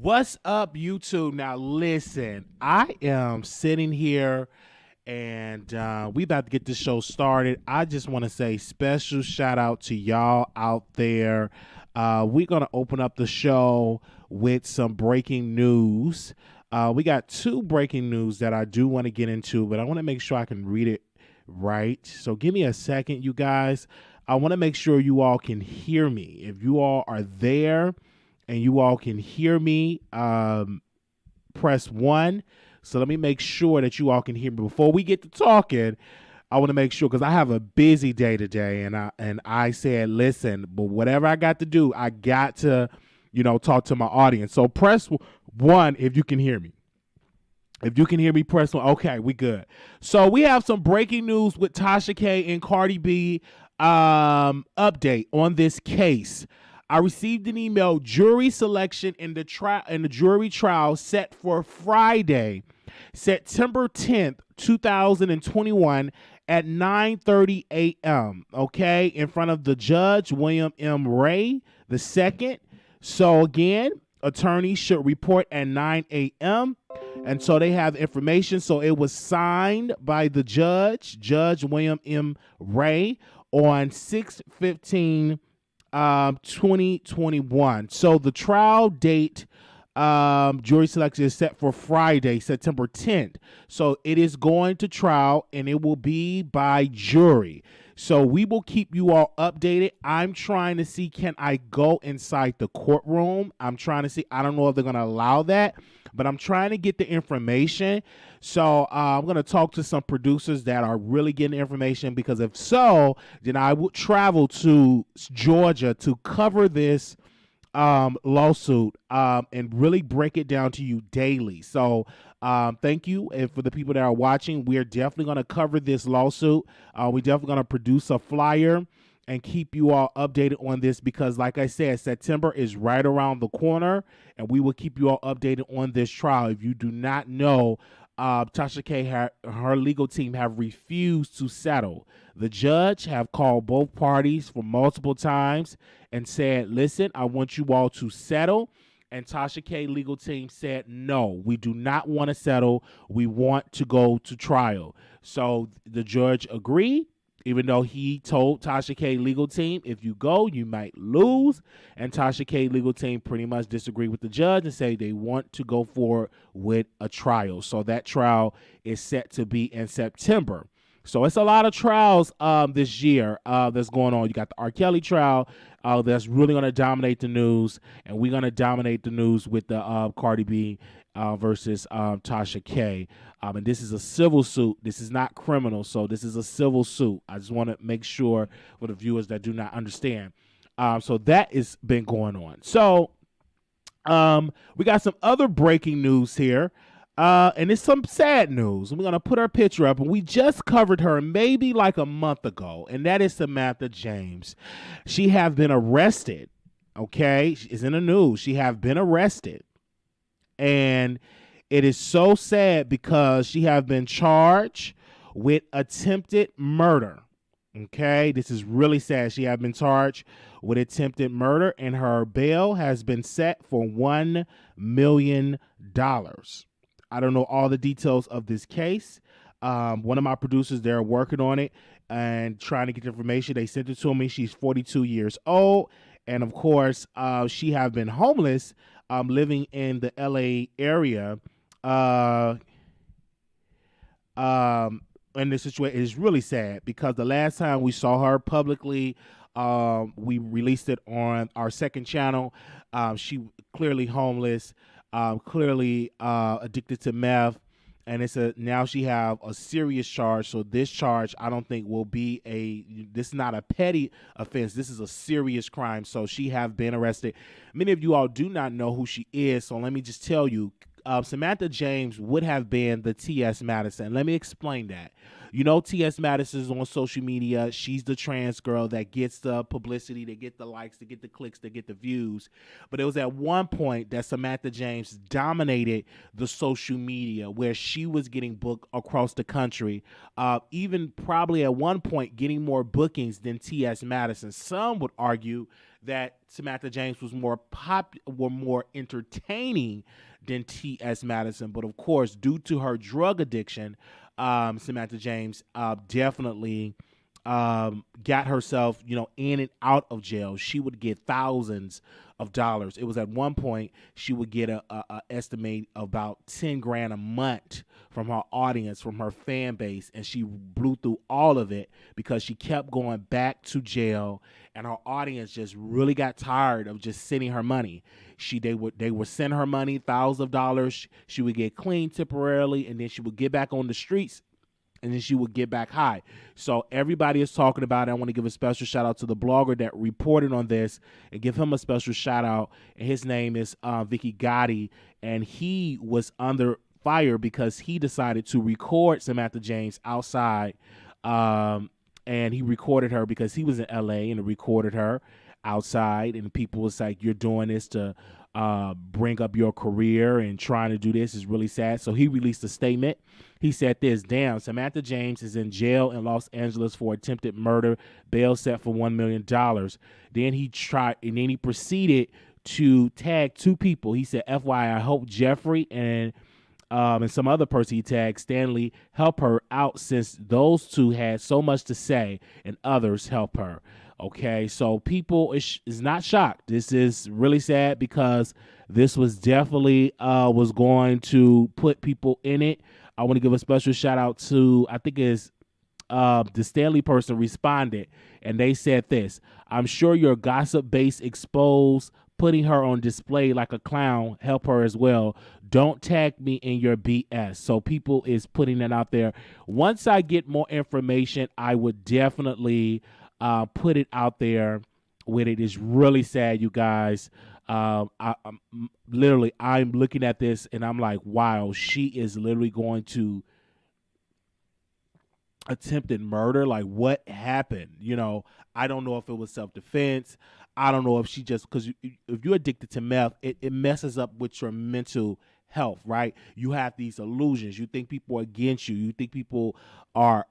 What's up, YouTube? Now, listen, I am sitting here and we about to get this show started. I just want to say special shout out to y'all out there. We're going to open up the show with some breaking news. We got two breaking news that I do want to get into, but I want to make sure I can read it right. So give me a second, you guys. I want to make sure you all can hear me. If you all are there and you all can hear me, press 1. So let me make sure that you all can hear me. Before we get to talking, I want to make sure, because I have a busy day today, and I said, listen, but whatever I got to do, I got to, talk to my audience. So press 1 if you can hear me. If you can hear me, press 1. Okay, we good. So we have some breaking news with Tasha K and Cardi B update on this case. I received an email. Jury selection in the jury trial set for Friday, September 10th, 2021 at 9:30 a.m. Okay, in front of the judge, William M. Ray II. So again, attorneys should report at 9 a.m. And so they have information. So it was signed by the judge, Judge William M. Ray, on 6/15. 2021. So the trial date, jury selection is set for Friday, September 10th. So it is going to trial and it will be by jury. So we will keep you all updated. I'm trying to see, can I go inside the courtroom? I'm trying to see, I don't know if they're going to allow that, but I'm trying to get the information. So I'm going to talk to some producers that are really getting information, because if so, then I would travel to Georgia to cover this lawsuit and really break it down to you daily. So thank you. And for the people that are watching, we're definitely going to cover this lawsuit. We're definitely going to produce a flyer and keep you all updated on this, because like I said, September is right around the corner, and we will keep you all updated on this trial. If you do not know, Tasha K, her legal team have refused to settle. The judge have called both parties for multiple times and said, listen, I want you all to settle. And Tasha K legal team said, no, we do not want to settle. We want to go to trial. So the judge agreed, even though he told Tasha K legal team, if you go, you might lose. And Tasha K legal team pretty much disagreed with the judge and say they want to go forward with a trial. So that trial is set to be in September. So it's a lot of trials this year that's going on. You got the R. Kelly trial that's really going to dominate the news, and we're going to dominate the news with the Cardi B versus Tasha K. And this is a civil suit. This is not criminal, so this is a civil suit. I just want to make sure for the viewers that do not understand. So that has been going on. So we got some other breaking news here. And it's some sad news. We're going to put her picture up, and we just covered her maybe like a month ago, and that is Samantha James. She have been arrested, okay? It's in the news. She have been arrested, and it is so sad because she have been charged with attempted murder, okay? This is really sad. She have been charged with attempted murder, and her bail has been set for $1 million. I don't know all the details of this case. One of my producers, they're working on it and trying to get information. They sent it to me. She's 42 years old. And of course, she have been homeless, living in the LA area. And this situation is really sad because the last time we saw her publicly, we released it on our second channel. She clearly homeless. Clearly addicted to meth, and now she have a serious charge. So this charge, I don't think will be this is not a petty offense. This is a serious crime. So she have been arrested. Many of you all do not know who she is. So let me just tell you, Samantha James would have been the T.S. Madison. Let me explain that. You know, T.S. Madison is on social media. She's the trans girl that gets the publicity, to get the likes, to get the clicks, to get the views. But it was at one point that Samantha James dominated the social media, where she was getting booked across the country, even probably at one point getting more bookings than T.S. Madison. Some would argue that Samantha James was more entertaining than T.S. Madison. But of course, due to her drug addiction, Samantha James definitely got herself, in and out of jail. She would get thousands of dollars. It was at one point she would get a estimate about 10 grand a month from her audience, from her fan base, and she blew through all of it because she kept going back to jail, and her audience just really got tired of just sending her money. They would send her money, thousands of dollars. She would get clean temporarily, and then she would get back on the streets, and then she would get back high. So everybody is talking about it. I want to give a special shout out to the blogger that reported on this, and give him a special shout out. And his name is Vicky Gotti, and he was under fire because he decided to record Samantha James outside, and he recorded her because he was in LA and recorded her outside, and people was like, you're doing this to bring up your career, and trying to do this is really sad. So he released a statement. He said this: damn, Samantha James is in jail in Los Angeles for attempted murder, bail set for $1 million. Then he proceeded to tag two people. He said, FYI, I hope Jeffrey and some other person he tagged, Stanley, help her out, since those two had so much to say, and others help her. Okay, so people is not shocked. This is really sad because this was definitely was going to put people in it. I want to give a special shout out to, I think it's the Stanley person responded, and they said this: I'm sure your gossip base exposed, putting her on display like a clown, help her as well. Don't tag me in your BS. So people is putting that out there. Once I get more information, I would definitely put it out there with it. It's really sad, you guys. I'm looking at this and I'm like, wow, she is literally going to attempted murder. Like, what happened? I don't know if it was self-defense. I don't know if she just, because if you're addicted to meth, it messes up with your mental health, right? You have these illusions. You think people are against you. You think people are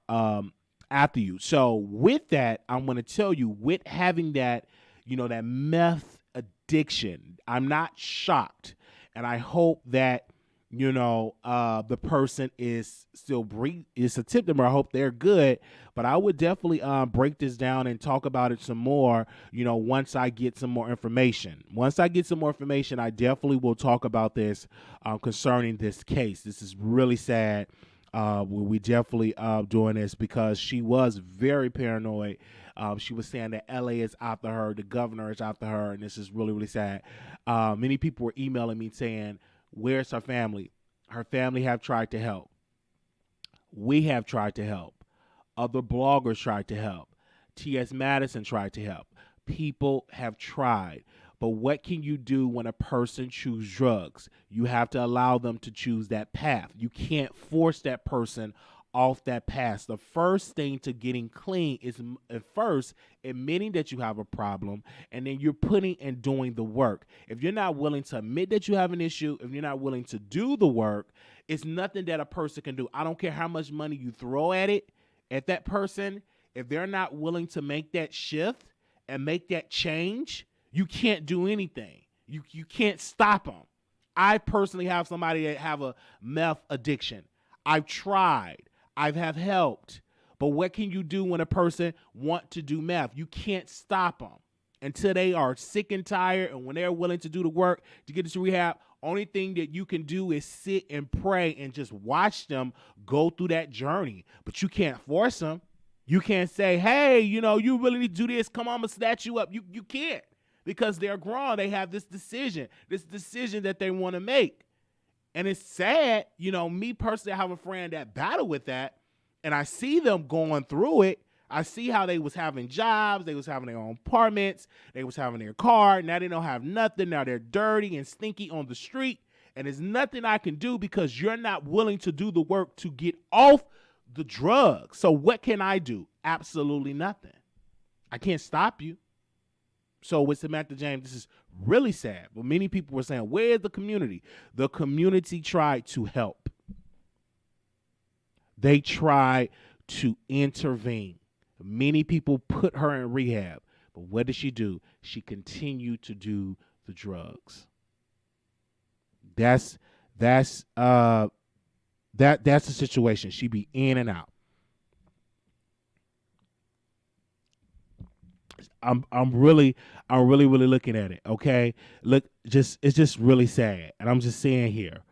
after you. So with that, I'm going to tell you, with having that, that meth addiction, I'm not shocked. And I hope that, the person is still breathing. It's a tip to them. I hope they're good. But I would definitely break this down and talk about it some more, once I get some more information. Once I get some more information, I definitely will talk about this concerning this case. This is really sad. We definitely doing this because she was very paranoid. She was saying that LA is after her, the governor is after her, and this is really, really sad. Many people were emailing me saying, where's her family? Her family have tried to help. We have tried to help. Other bloggers tried to help. T.S. Madison tried to help. People have tried. But what can you do when a person chooses drugs? You have to allow them to choose that path. You can't force that person off that path. The first thing to getting clean is at first admitting that you have a problem, and then you're putting and doing the work. If you're not willing to admit that you have an issue, if you're not willing to do the work, it's nothing that a person can do. I don't care how much money you throw at that person. If they're not willing to make that shift and make that change, you can't do anything. You can't stop them. I personally have somebody that have a meth addiction. I've tried. I have helped. But what can you do when a person want to do meth? You can't stop them until they are sick and tired, and when they're willing to do the work to get into rehab. Only thing that you can do is sit and pray and just watch them go through that journey. But you can't force them. You can't say, hey, you really need to do this. Come on, I'm going to snatch you up. You can't, because they're grown. They have this decision that they want to make. And it's sad, me personally, I have a friend that battled with that, and I see them going through it. I see how they was having jobs, they was having their own apartments, they was having their car. Now they don't have nothing. Now they're dirty and stinky on the street, And there's nothing I can do because you're not willing to do the work to get off the drugs. So what can I do? Absolutely nothing. I can't stop you. So with Samantha James, this is really sad. But many people were saying, where's the community? The community tried to help. They tried to intervene. Many people put her in rehab. But what did she do? She continued to do the drugs. That's the situation. She be in and out. I'm really looking at it. Okay, look, it's just really sad, and I'm just saying here,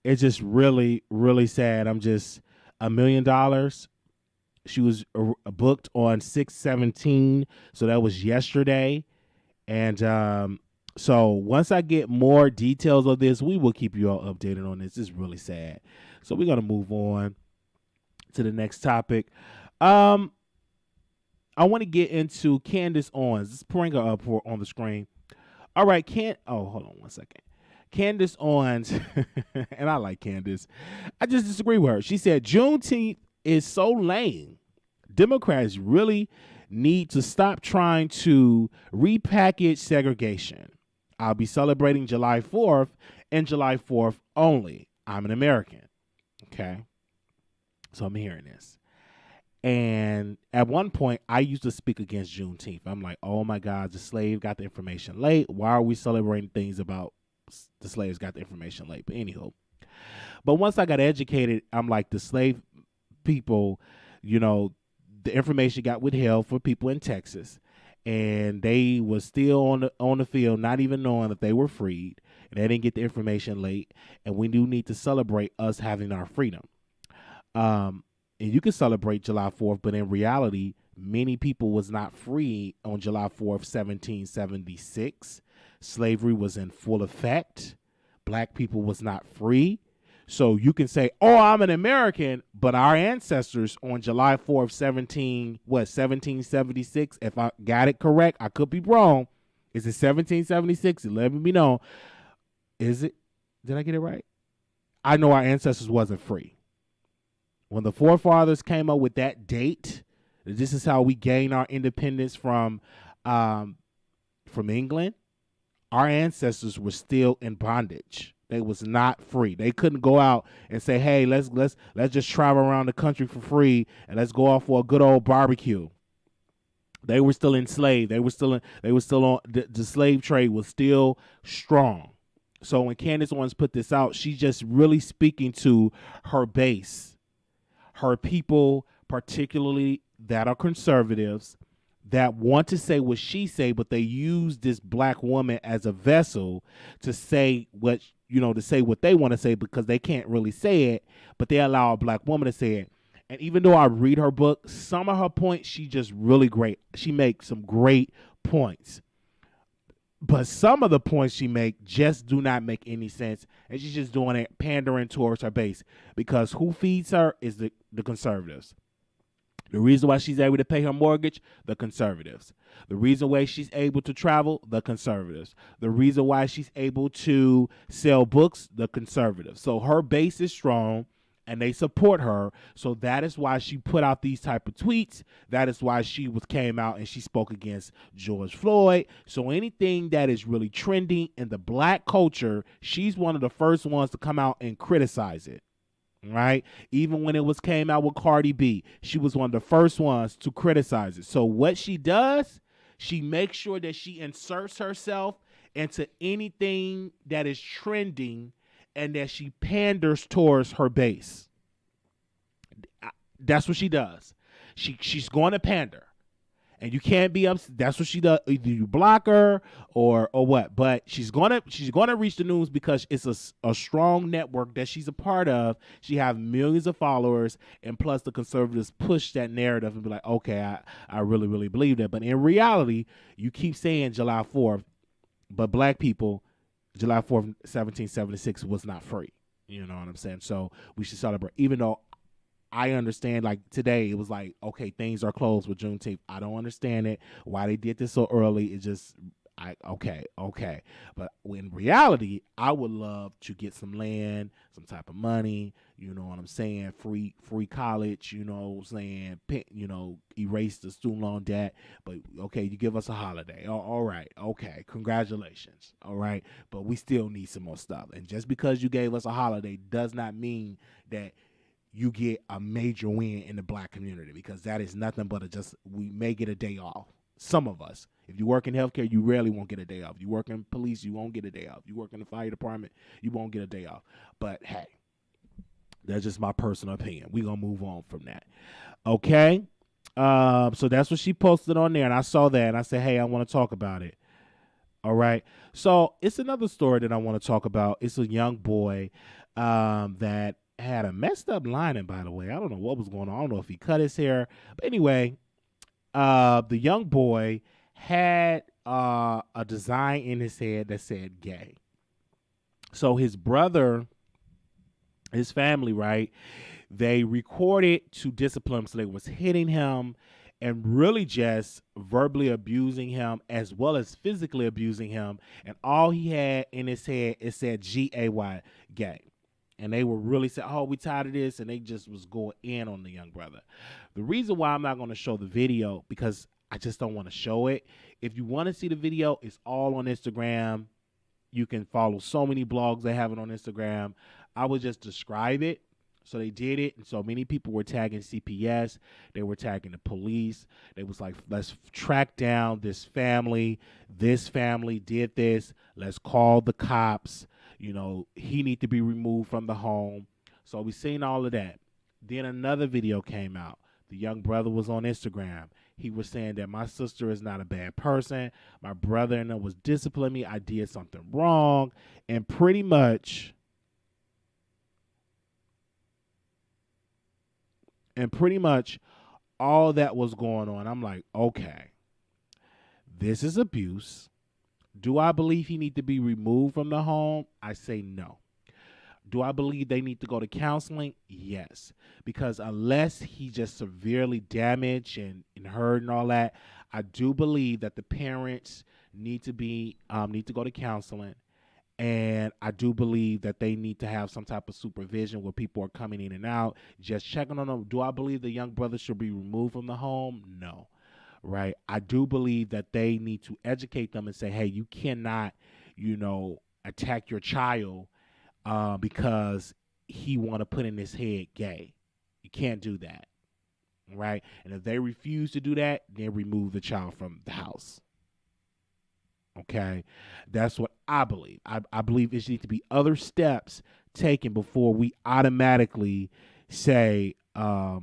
it's just really sad. I'm just $1 million. She was booked on 6/17, so that was yesterday, and so once I get more details of this, we will keep you all updated on this. It's really sad. So we're gonna move on to the next topic. I want to get into Candace Owens. Let's bring her up on the screen. All right, hold on one second. Candace Owens, and I like Candace. I just disagree with her. She said Juneteenth is so lame. Democrats really need to stop trying to repackage segregation. I'll be celebrating July 4th and July 4th only. I'm an American. Okay. So I'm hearing this. And at one point, I used to speak against Juneteenth. I'm like, oh my God, the slave got the information late. Why are we celebrating things about the slaves got the information late? But anywho, but once I got educated, I'm like, the slave people, the information got withheld for people in Texas, and they was still on the field, not even knowing that they were freed, and they didn't get the information late. And we do need to celebrate us having our freedom. And you can celebrate July 4th, but in reality, many people was not free on July 4th, 1776. Slavery was in full effect. Black people was not free. So you can say, oh, I'm an American, but our ancestors on July 4th, 1776, if I got it correct, I could be wrong. Is it 1776? Let me know. Is it? Did I get it right? I know our ancestors wasn't free. When the forefathers came up with that date, this is how we gained our independence from England. Our ancestors were still in bondage. They was not free. They couldn't go out and say, "Hey, let's just travel around the country for free and let's go off for a good old barbecue." They were still enslaved. They were still on the slave trade was still strong. So when Candace Owens put this out, she's just really speaking to her base. Her people, particularly that are conservatives, that want to say what she say, but they use this black woman as a vessel to say what they want to say because they can't really say it, but they allow a black woman to say it. And even though I read her book, some of her points, she's just really great. She makes some great points. But some of the points she make just do not make any sense. And she's just doing it, pandering towards her base. Because who feeds her is the conservatives. The reason why she's able to pay her mortgage, the conservatives. The reason why she's able to travel, the conservatives. The reason why she's able to sell books, the conservatives. So her base is strong. And they support her, so that is why she put out these type of tweets. That is why she came out and she spoke against George Floyd. So anything that is really trending in the black culture, she's one of the first ones to come out and criticize it. Right? Even when it came out with Cardi B, she was one of the first ones to criticize it. So what she does, she makes sure that she inserts herself into anything that is trending, and that she panders towards her base. That's what she does. She's going to pander. And you can't be upset. That's what she does. Either you block her or what. But she's gonna reach the news because it's a strong network that she's a part of. She has millions of followers, and plus the conservatives push that narrative and be like, okay, I really believe that. But in reality, you keep saying July 4th, but black people, July 4th, 1776 was not free. You know what I'm saying? So we should celebrate. Even though I understand, like today, it was like, okay, things are closed with Juneteenth. I don't understand it. Why they did this so early. It just, Okay. But in reality, I would love to get some land, some type of money, you know what I'm saying? Free college, you know what I'm saying? Erase the student loan debt. But okay, you give us a holiday. Oh, all right. Okay. Congratulations. All right. But we still need some more stuff. And just because you gave us a holiday does not mean that you get a major win in the black community, because that is nothing but we may get a day off. Some of us. If you work in healthcare, you rarely won't get a day off. You work in police, you won't get a day off. You work in the fire department, you won't get a day off. But hey, that's just my personal opinion. We're going to move on from that. Okay? So that's what she posted on there, and I saw that, and I said, hey, I want to talk about it. All right? So it's another story that I want to talk about. It's a young boy that had a messed up lining, by the way. I don't know what was going on. I don't know if he cut his hair. But anyway, the young boy had a design in his head that said gay. So his brother, his family, right, they recorded to discipline him. So they was hitting him and really just verbally abusing him as well as physically abusing him. And all he had in his head, it said G-A-Y, gay. And they were really saying, oh, we tired of this. And they just was going in on the young brother. The reason why I'm not going to show the video, because I just don't want to show it. If you want to see the video, it's all on Instagram. You can follow so many blogs that have it on Instagram. I would just describe it. So they did it, and so many people were tagging CPS. They were tagging the police. They was like, let's track down this family. This family did this. Let's call the cops. You know, he need to be removed from the home. So we seen all of that. Then another video came out. The young brother was on Instagram. He was saying that my sister is not a bad person. My brother-in-law was disciplining me. I did something wrong. And pretty much all that was going on. I'm like, okay, this is abuse. Do I believe he need to be removed from the home? I say no. Do I believe they need to go to counseling? Yes. Because unless he just severely damaged and hurt and all that, I do believe that the parents need to go to counseling. And I do believe that they need to have some type of supervision where people are coming in and out, just checking on them. Do I believe the young brother should be removed from the home? No. Right? I do believe that they need to educate them and say, hey, you cannot, attack your child because he want to put in his head gay. You can't do that. Right? And if they refuse to do that, then remove the child from the house. Okay, that's what I believe. I believe there needs to be other steps taken before we automatically say, yeah,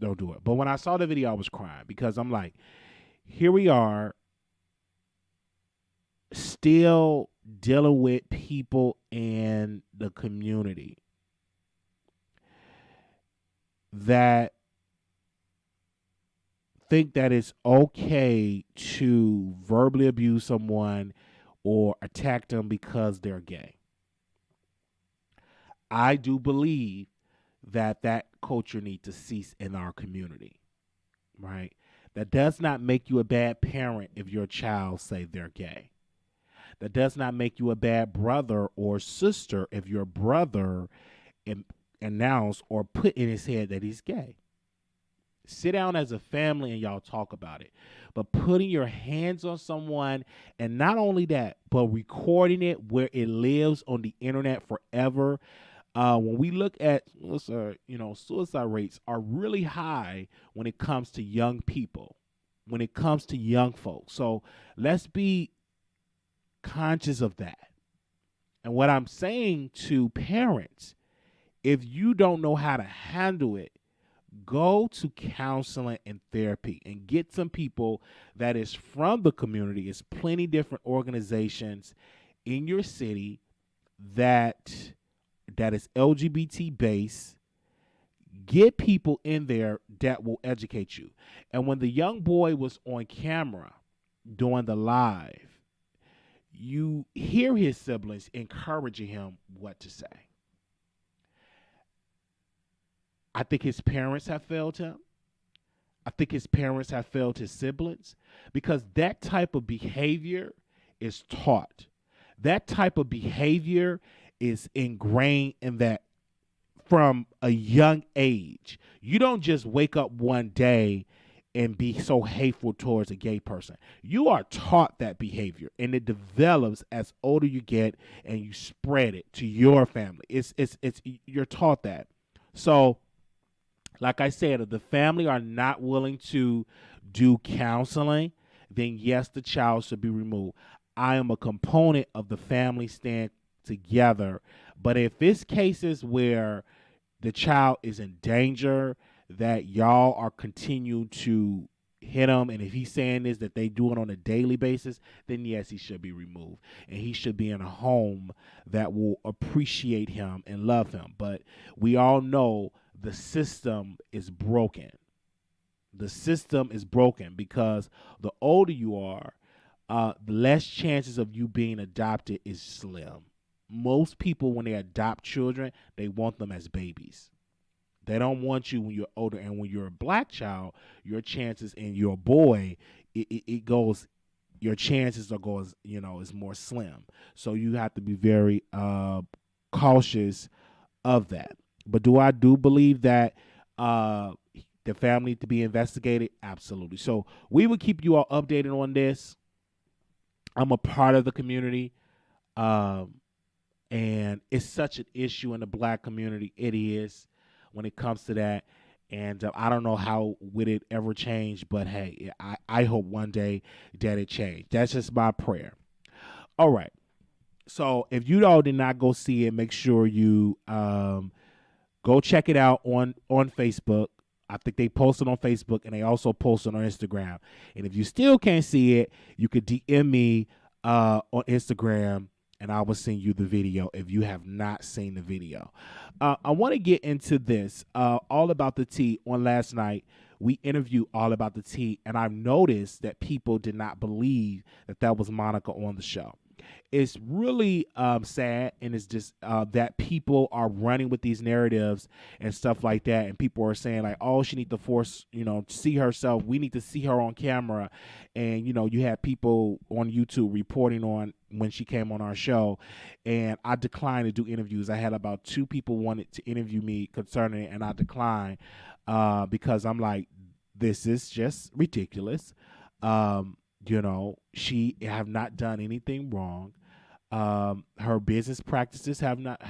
don't do it. But when I saw the video, I was crying because I'm like, here we are still dealing with people in the community that think that it's okay to verbally abuse someone or attack them because they're gay. I do believe that culture needs to cease in our community, right? That does not make you a bad parent if your child say they're gay. That does not make you a bad brother or sister if your brother announce or put in his head that he's gay. Sit down as a family and y'all talk about it. But putting your hands on someone, and not only that, but recording it where it lives on the internet forever. When we look at, suicide rates are really high when it comes to young people, when it comes to young folks. So let's be conscious of that. And what I'm saying to parents, if you don't know how to handle it, go to counseling and therapy and get some people that is from the community. There's plenty different organizations in your city that is LGBT based. Get people in there that will educate you. And when the young boy was on camera doing the live, you hear his siblings encouraging him what to say. I think his parents have failed him. I think his parents have failed his siblings because that type of behavior is taught. That type of behavior is ingrained in that from a young age. You don't just wake up one day and be so hateful towards a gay person. You are taught that behavior, and it develops as older you get, and you spread it to your family. It's you're taught that. So, like I said, if the family are not willing to do counseling, then yes, the child should be removed. I am a component of the family stand together, but if it's cases where the child is in danger, that y'all are continue to hit him, and if he's saying this that they do it on a daily basis, then yes, he should be removed, and he should be in a home that will appreciate him and love him. But we all know the system is broken. The system is broken because the older you are, the less chances of you being adopted is slim. Most people, when they adopt children, they want them as babies. They don't want you when you're older. And when you're a black child, your chances, and you're a boy, it goes, your chances are goes, is more slim. So you have to be very cautious of that. But do believe that the family to be investigated? Absolutely. So we will keep you all updated on this. I'm a part of the community. And it's such an issue in the black community. It is, when it comes to that. And I don't know how would it ever change, but hey, I hope one day that it change. That's just my prayer. All right. So if you all did not go see it, make sure you go check it out on Facebook. I think they posted on Facebook, and they also posted on Instagram. And if you still can't see it, you could DM me on Instagram, and I will send you the video if you have not seen the video. I want to get into this, All About the Tea. On last night, we interviewed All About the Tea, and I've noticed that people did not believe that was Monica on the show. It's really sad, and it's just that people are running with these narratives and stuff like that, and people are saying like, oh, she need to force, see herself. We need to see her on camera. And, you had people on YouTube reporting on when she came on our show, and I declined to do interviews. I had about 2 people wanted to interview me concerning it, and I declined because I'm like, this is just ridiculous. She have not done anything wrong. Her business practices have not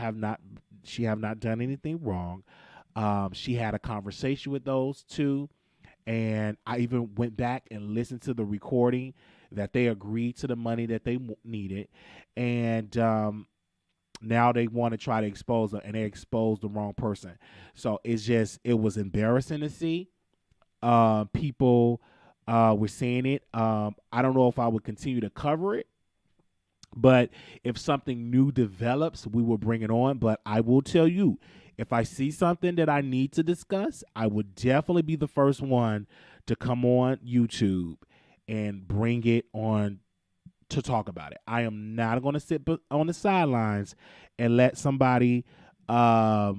done anything wrong. She had a conversation with those 2, and I even went back and listened to the recording that they agreed to the money that they needed, and now they want to try to expose her, and they exposed the wrong person. So it was embarrassing to see. People were saying it. I don't know if I would continue to cover it, but if something new develops, we will bring it on. But I will tell you, if I see something that I need to discuss, I would definitely be the first one to come on YouTube and bring it on to talk about it. I am not going to sit on the sidelines and let somebody lie,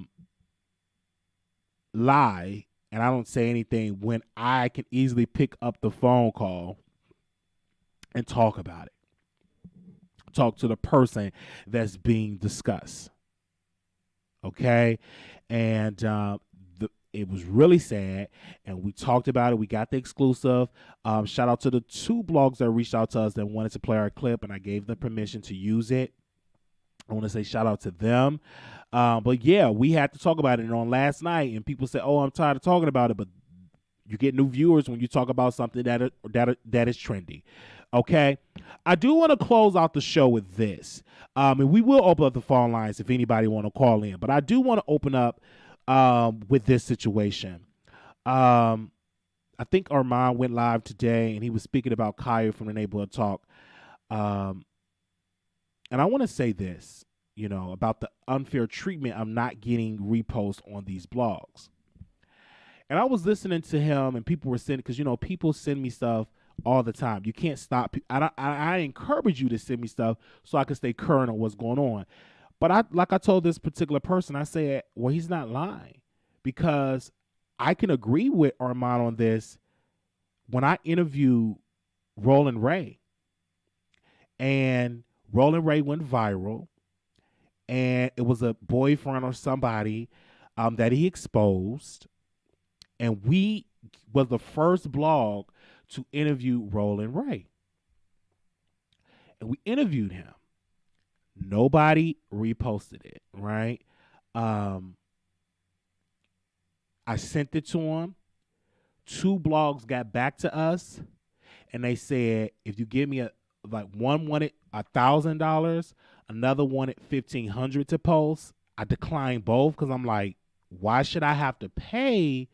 and I don't say anything when I can easily pick up the phone call and talk about it. Talk to the person that's being discussed. Okay? And it was really sad, and we talked about it. We got the exclusive. Shout out to the 2 blogs that reached out to us that wanted to play our clip, and I gave them permission to use it. I want to say shout out to them. But yeah, we had to talk about it on last night, and people said, oh, I'm tired of talking about it, but you get new viewers when you talk about something that is trendy. Okay, I do want to close out the show with this, and we will open up the phone lines if anybody want to call in. But I do want to open up with this situation. I think Armand went live today, and he was speaking about Kaya from the Neighborhood Talk. And I want to say this, about the unfair treatment of not getting reposts on these blogs. And I was listening to him, and people were sending, because people send me stuff all the time. You can't stop. I encourage you to send me stuff so I can stay current on what's going on. But like I told this particular person, I said, well, he's not lying, because I can agree with Armand on this, when I interviewed Roland Ray, and Roland Ray went viral, and it was a boyfriend or somebody that he exposed, and we was the first blog to interview Roland Ray, and we interviewed him. Nobody reposted it, right? Um, I sent it to him. 2 blogs got back to us, and they said, if you give me one wanted $1,000, another wanted $1,500 to post. I declined both because I'm like, why should I have to pay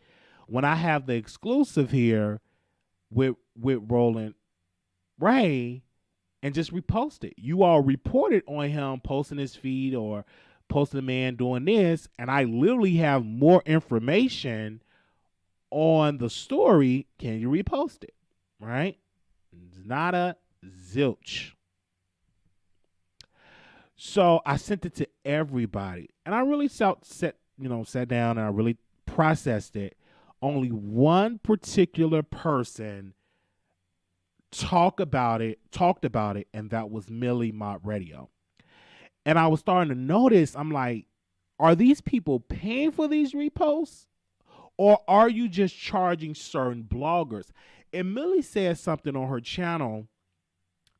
when I have the exclusive here with Roland Ray and just repost it? You all reported on him posting his feed or posting a man doing this, and I literally have more information on the story. Can you repost it? Right? It's not a zilch. So I sent it to everybody, and I really sat down and I really processed it. Only one particular person talked about it, and that was Millie Mott Radio. And I was starting to notice, I'm like, are these people paying for these reposts? Or are you just charging certain bloggers? And Millie said something on her channel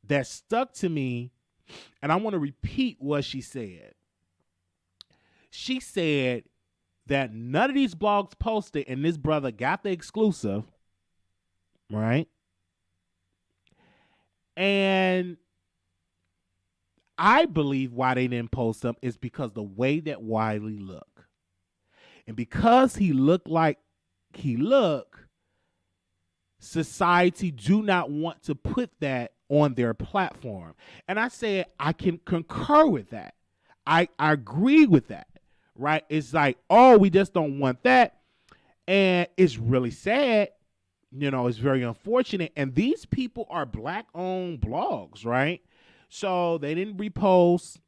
that stuck to me, and I want to repeat what she said. She said that none of these blogs posted, and this brother got the exclusive, right? And I believe why they didn't post them is because the way that Wiley looked. And because he looked like he looked, society do not want to put that on their platform. And I said, I can concur with that. I agree with that, right? It's like, oh, we just don't want that. And it's really sad. It's very unfortunate. And these people are Black-owned blogs, right? So they didn't repost.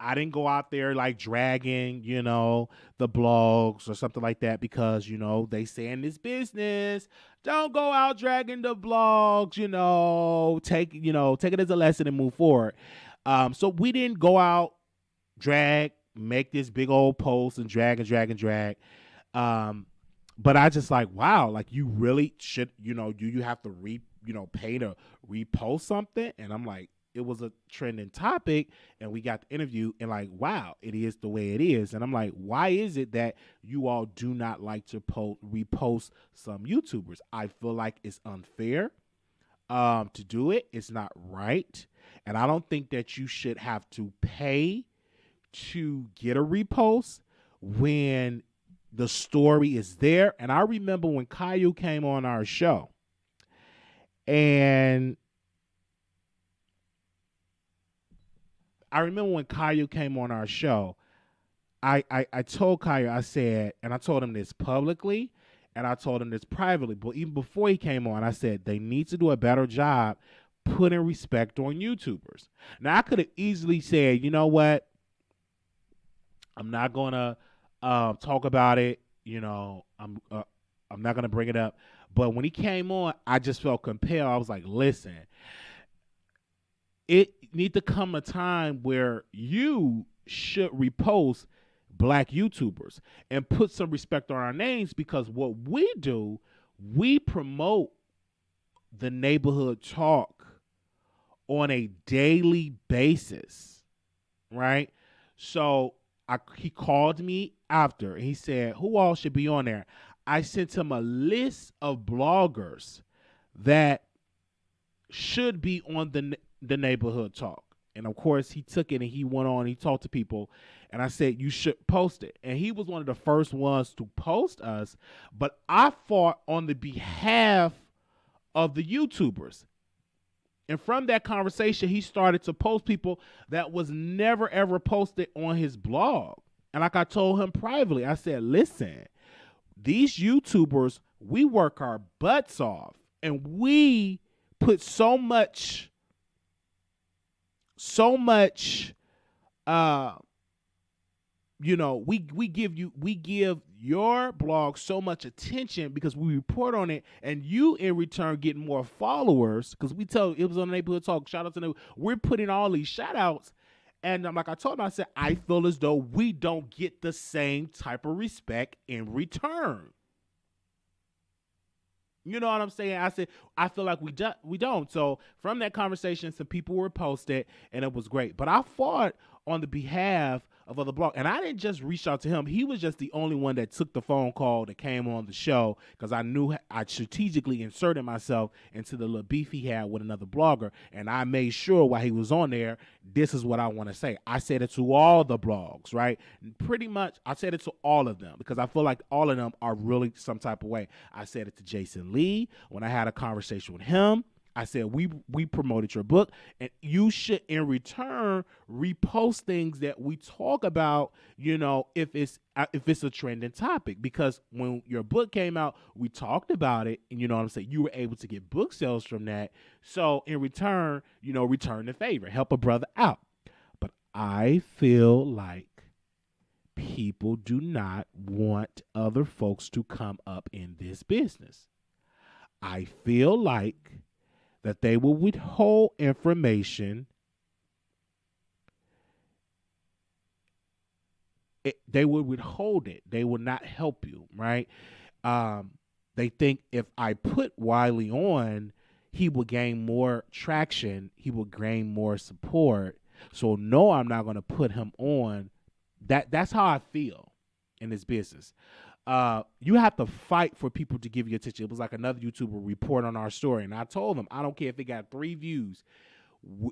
I didn't go out there like dragging, the blogs or something like that because, they say in this business, don't go out dragging the blogs, take it as a lesson and move forward. So we didn't go out, drag, make this big old post and drag and drag and drag. But I just like, wow, like you really should, you have to pay to repost something. And I'm like, it was a trending topic and we got the interview and like, wow, it is the way it is. And I'm like, why is it that you all do not like to repost some YouTubers? I feel like it's unfair to do it. It's not right. And I don't think that you should have to pay to get a repost when the story is there. And I remember when Caillou came on our show, and I told Caillou, I said, and I told him this publicly and I told him this privately, but even before he came on, I said they need to do a better job putting respect on YouTubers. Now, I could have easily said, you know what? I'm not going to talk about it. I'm not going to bring it up. But when he came on, I just felt compelled. I was like, listen, it need to come a time where you should repost Black YouTubers and put some respect on our names, because what we do, we promote the neighborhood talk on a daily basis, right? So he called me after and he said, who all should be on there? I sent him a list of bloggers that should be on the neighborhood talk. And of course he took it and he went on, he talked to people, and I said, you should post it. And he was one of the first ones to post us, but I fought on the behalf of the YouTubers. And from that conversation, he started to post people that was never, ever posted on his blog. And like I told him privately, I said, listen, these YouTubers, we work our butts off and we put so much we give your blog so much attention because we report on it, and you in return get more followers because we tell it was on the Neighborhood Talk. Shout out to we're putting all these shout outs, and like I told him, I said I feel as though we don't get the same type of respect in return. You know what I'm saying? I said I feel like we don't. So from that conversation, some people were posted, and it was great. But I fought on the behalf of other blogs, and I didn't just reach out to him. He was just the only one that took the phone call that came on the show because I knew I strategically inserted myself into the little beef he had with another blogger, and I made sure while he was on there, this is what I want to say. I said it to all the blogs, right? Pretty much, I said it to all of them because I feel like all of them are really some type of way. I said it to Jason Lee when I had a conversation with him. I said, we promoted your book, and you should, in return, repost things that we talk about, if it's a trending topic. Because when your book came out, we talked about it, and you know what I'm saying? You were able to get book sales from that. So, in return, return the favor. Help a brother out. But I feel like people do not want other folks to come up in this business. I feel like that they will withhold information. They would withhold it. They will not help you, right? They think if I put Wiley on, he will gain more traction. He will gain more support. So no, I'm not going to put him on. That's how I feel in this business. You have to fight for people to give you attention. It was like another YouTuber report on our story, and I told them, I don't care if it got 3 views.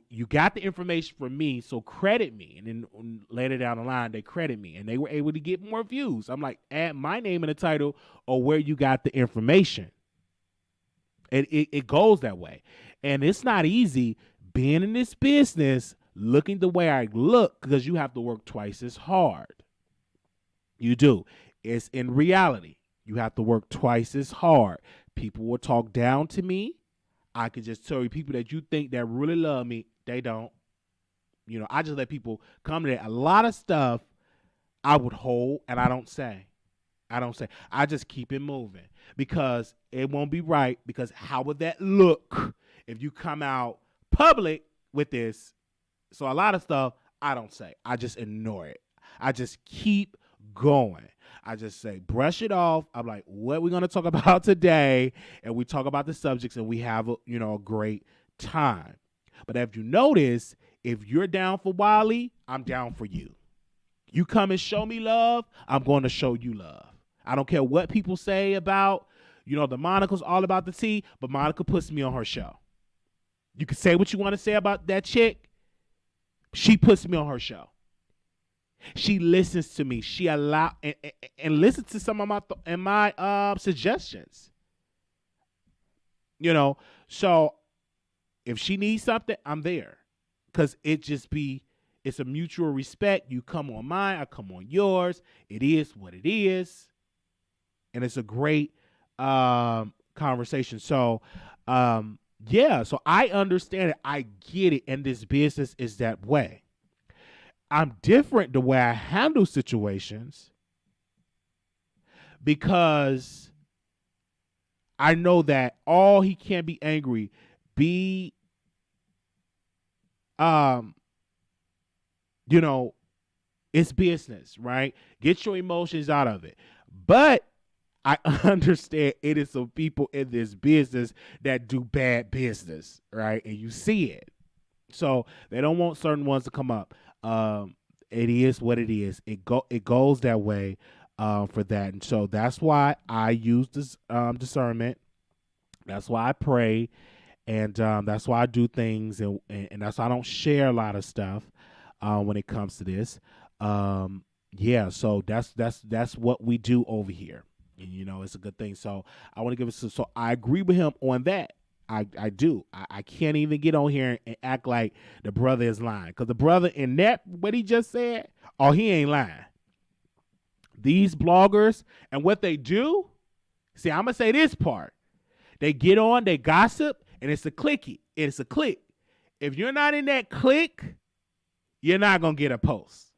You got the information from me, so credit me. And then later down the line, they credit me, and they were able to get more views. I'm like, add my name in the title or where you got the information. It goes that way. And it's not easy being in this business, looking the way I look, because you have to work twice as hard. You do. It's in reality. You have to work twice as hard. People will talk down to me. I can just tell you, people that you think that really love me, they don't. I just let people come to that. A lot of stuff I would hold and I don't say. I just keep it moving because it won't be right, because how would that look if you come out public with this? So a lot of stuff I don't say. I just ignore it. I just keep going. I just say, brush it off. I'm like, what we're going to talk about today? And we talk about the subjects, and we have a great time. But if you notice, if you're down for Wiley, I'm down for you. You come and show me love, I'm going to show you love. I don't care what people say about, the Monica's all about the tea, but Monica puts me on her show. You can say what you want to say about that chick. She puts me on her show. She listens to me. She and listens to some of my suggestions. So if she needs something, I'm there, because it's a mutual respect. You come on mine, I come on yours. It is what it is, and it's a great conversation. So so I understand it. I get it, and this business is that way. I'm different the way I handle situations, because I know that he can't be angry. It's business, right? Get your emotions out of it. But I understand it is some people in this business that do bad business, right? And you see it. So they don't want certain ones to come up. It is what it is. It goes that way for that. And so that's why I use this discernment. That's why I pray. And that's why I do things. And that's why I don't share a lot of stuff when it comes to this. So that's what we do over here. And, it's a good thing. So I want to give it. So I agree with him on that. I do. I can't even get on here and act like the brother is lying, because the brother in that, what he just said, he ain't lying. These bloggers and what they do, see, I'm going to say this part. They get on, they gossip, and it's a clicky. It's a click. If you're not in that click, you're not going to get a post.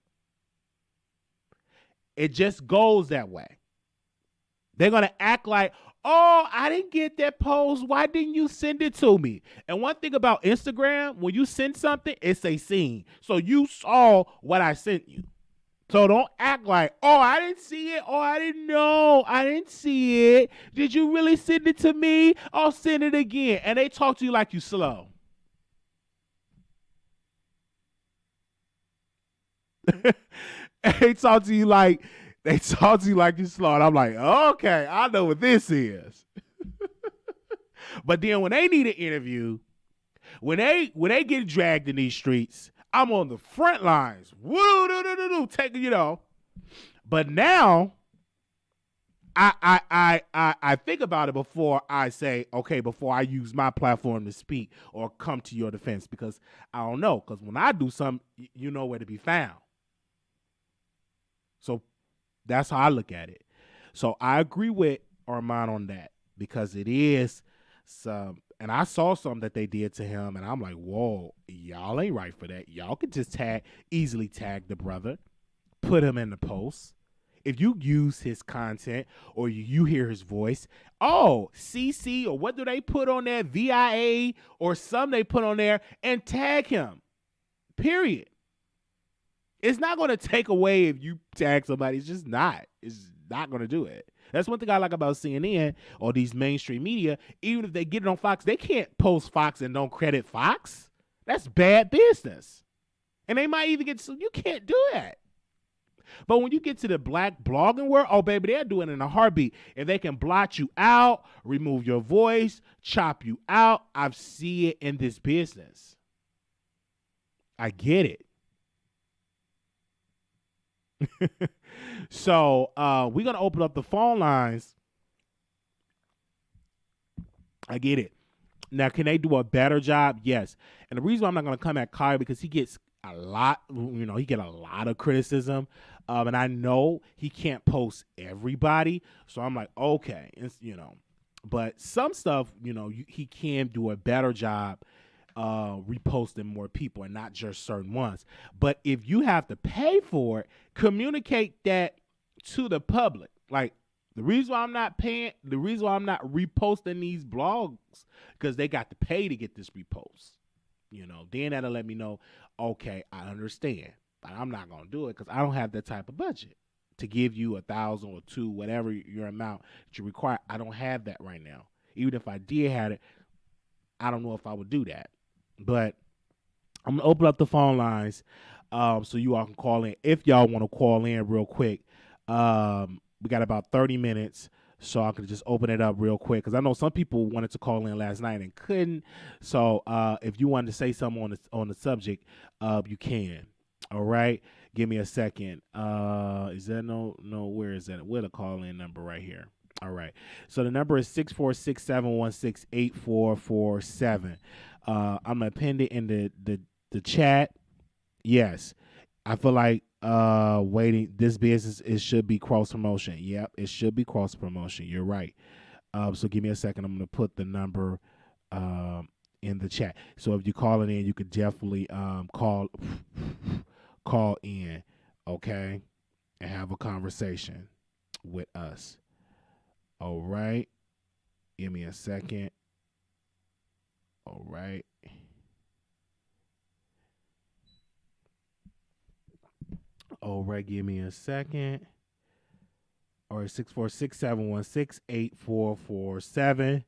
It just goes that way. They're going to act like, oh, I didn't get that post. Why didn't you send it to me? And one thing about Instagram, when you send something, it's a scene. So you saw what I sent you. So don't act like, oh, I didn't see it. Oh, I didn't know. I didn't see it. Did you really send it to me? I'll send it again. And they talk to you like you slow. They talk to you like you're slow. And I'm like, okay, I know what this is. But then when they need an interview, when they get dragged in these streets, I'm on the front lines. Woo, taking, But now I think about it before I say, okay, before I use my platform to speak or come to your defense, because I don't know. Because when I do something, you know where to be found. So that's how I look at it. So I agree with Armand on that, because it is some, and I saw something that they did to him, and I'm like, whoa, y'all ain't right for that. Y'all could just easily tag the brother, put him in the post. If you use his content or you hear his voice, CC, or what do they put on there? VIA or some they put on there, and tag him. Period. It's not going to take away if you tag somebody. It's just not. It's not going to do it. That's one thing I like about CNN or these mainstream media. Even if they get it on Fox, they can't post Fox and don't credit Fox. That's bad business. And they might even get sued. You can't do that. But when you get to the black blogging world, oh, baby, they're doing it in a heartbeat. If they can blot you out, remove your voice, chop you out, I see it in this business. I get it. So we're going to open up the phone lines. I get it. Now, can they do a better job? Yes. And the reason why I'm not going to come at Kyle, because he gets a lot, he get a lot of criticism. And I know he can't post everybody. So I'm like, okay, it's, but some stuff, he can do a better job reposting more people and not just certain ones. But if you have to pay for it, communicate that to the public. Like, the reason why I'm not reposting these blogs, because they got to pay to get this repost. Then that'll let me know, okay, I understand. But I'm not going to do it because I don't have that type of budget to give you 1,000 or 2, whatever your amount that you require. I don't have that right now. Even if I did have it, I don't know if I would do that. But I'm going to open up the phone lines so you all can call in. If y'all want to call in real quick, we got about 30 minutes, so I could just open it up real quick, because I know some people wanted to call in last night and couldn't. So if you wanted to say something on the subject, you can. All right, give me a second. Is that no? Where is that? Where the call in number right here? All right. So the number is 646-716-8447. I'm gonna append it in the chat. Yes, I feel like waiting. This business, it should be cross promotion. Yep, it should be cross promotion. You're right. So give me a second. I'm gonna put the number in the chat. So if you're calling in, you could definitely call in, okay, and have a conversation with us. All right. Give me a second. All right. All right, give me a second. Or 646-716-8447.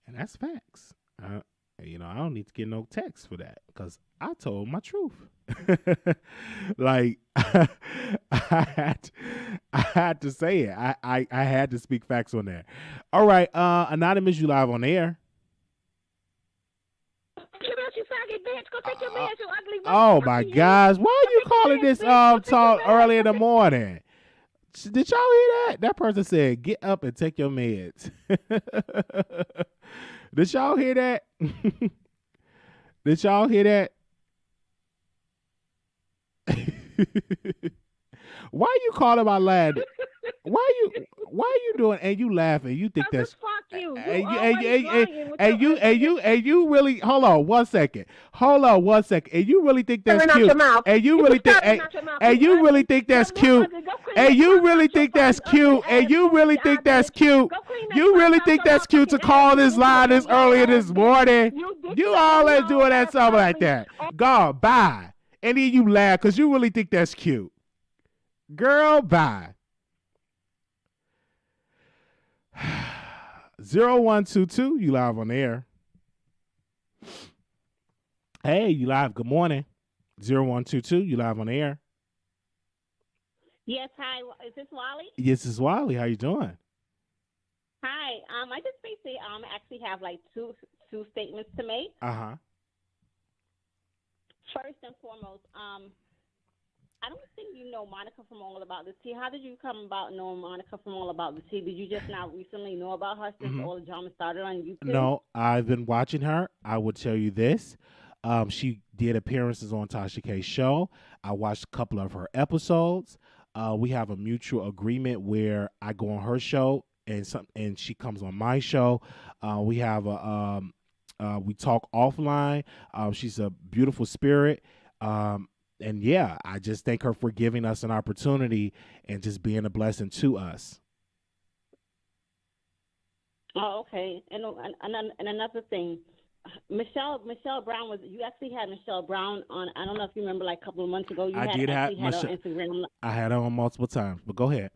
And that's facts. I don't need to get no text for that, because I told my truth. Like, I had to say it. I had to speak facts on that. All right, Anonymous, you live on the air. Oh my gosh, why are you calling this talk early in the morning? Did y'all hear that? That person said, "Get up and take your meds." Did y'all hear that? Did y'all hear that? Why you calling my lad? Why you doing? And you laughing? You think that's you. You And you and you always and, and, lying with and your you and you and you really hold on 1 second. Hold on 1 second. And you really think that's coming out your cute. mouth. And you You really can think start it out your mouth. and You you really ugly. think You're that's more cute. ugly. Go clean And that you closet really out your think that's fucking ugly cute. And ass, you really goofy think eyed that's bitch. cute. Go clean that You closet really out think your that's cute to motherfucking ass, call you this goofy line little this weirdo earlier ass this bitch. morning. You dick You sucking always weirdo doing that ass something like ugly. that. God, bye. And then you laugh because you really think that's cute. Girl, bye. 0122, you live on the air. Hey, you live. Good morning. 0122, you live on the air. Yes, hi. Is this Wally? Yes, it's Wiley. How you doing? Hi. I just basically actually have like two statements to make. Uh-huh. First and foremost, I don't think you know Monica from All About the Tea. How did you come about knowing Monica from All About the Tea? Did you just now recently know about her since all the drama started on YouTube? No, I've been watching her. I will tell you this. She did appearances on Tasha K's show. I watched a couple of her episodes. We have a mutual agreement where I go on her show and she comes on my show. We have we talk offline. She's a beautiful spirit. And yeah, I just thank her for giving us an opportunity and just being a blessing to us. Oh, okay. And another thing, Michelle Brown you actually had Michelle Brown on. I don't know if you remember, like a couple of months ago. You I had did have actually had her on Instagram I had her on multiple times, but go ahead.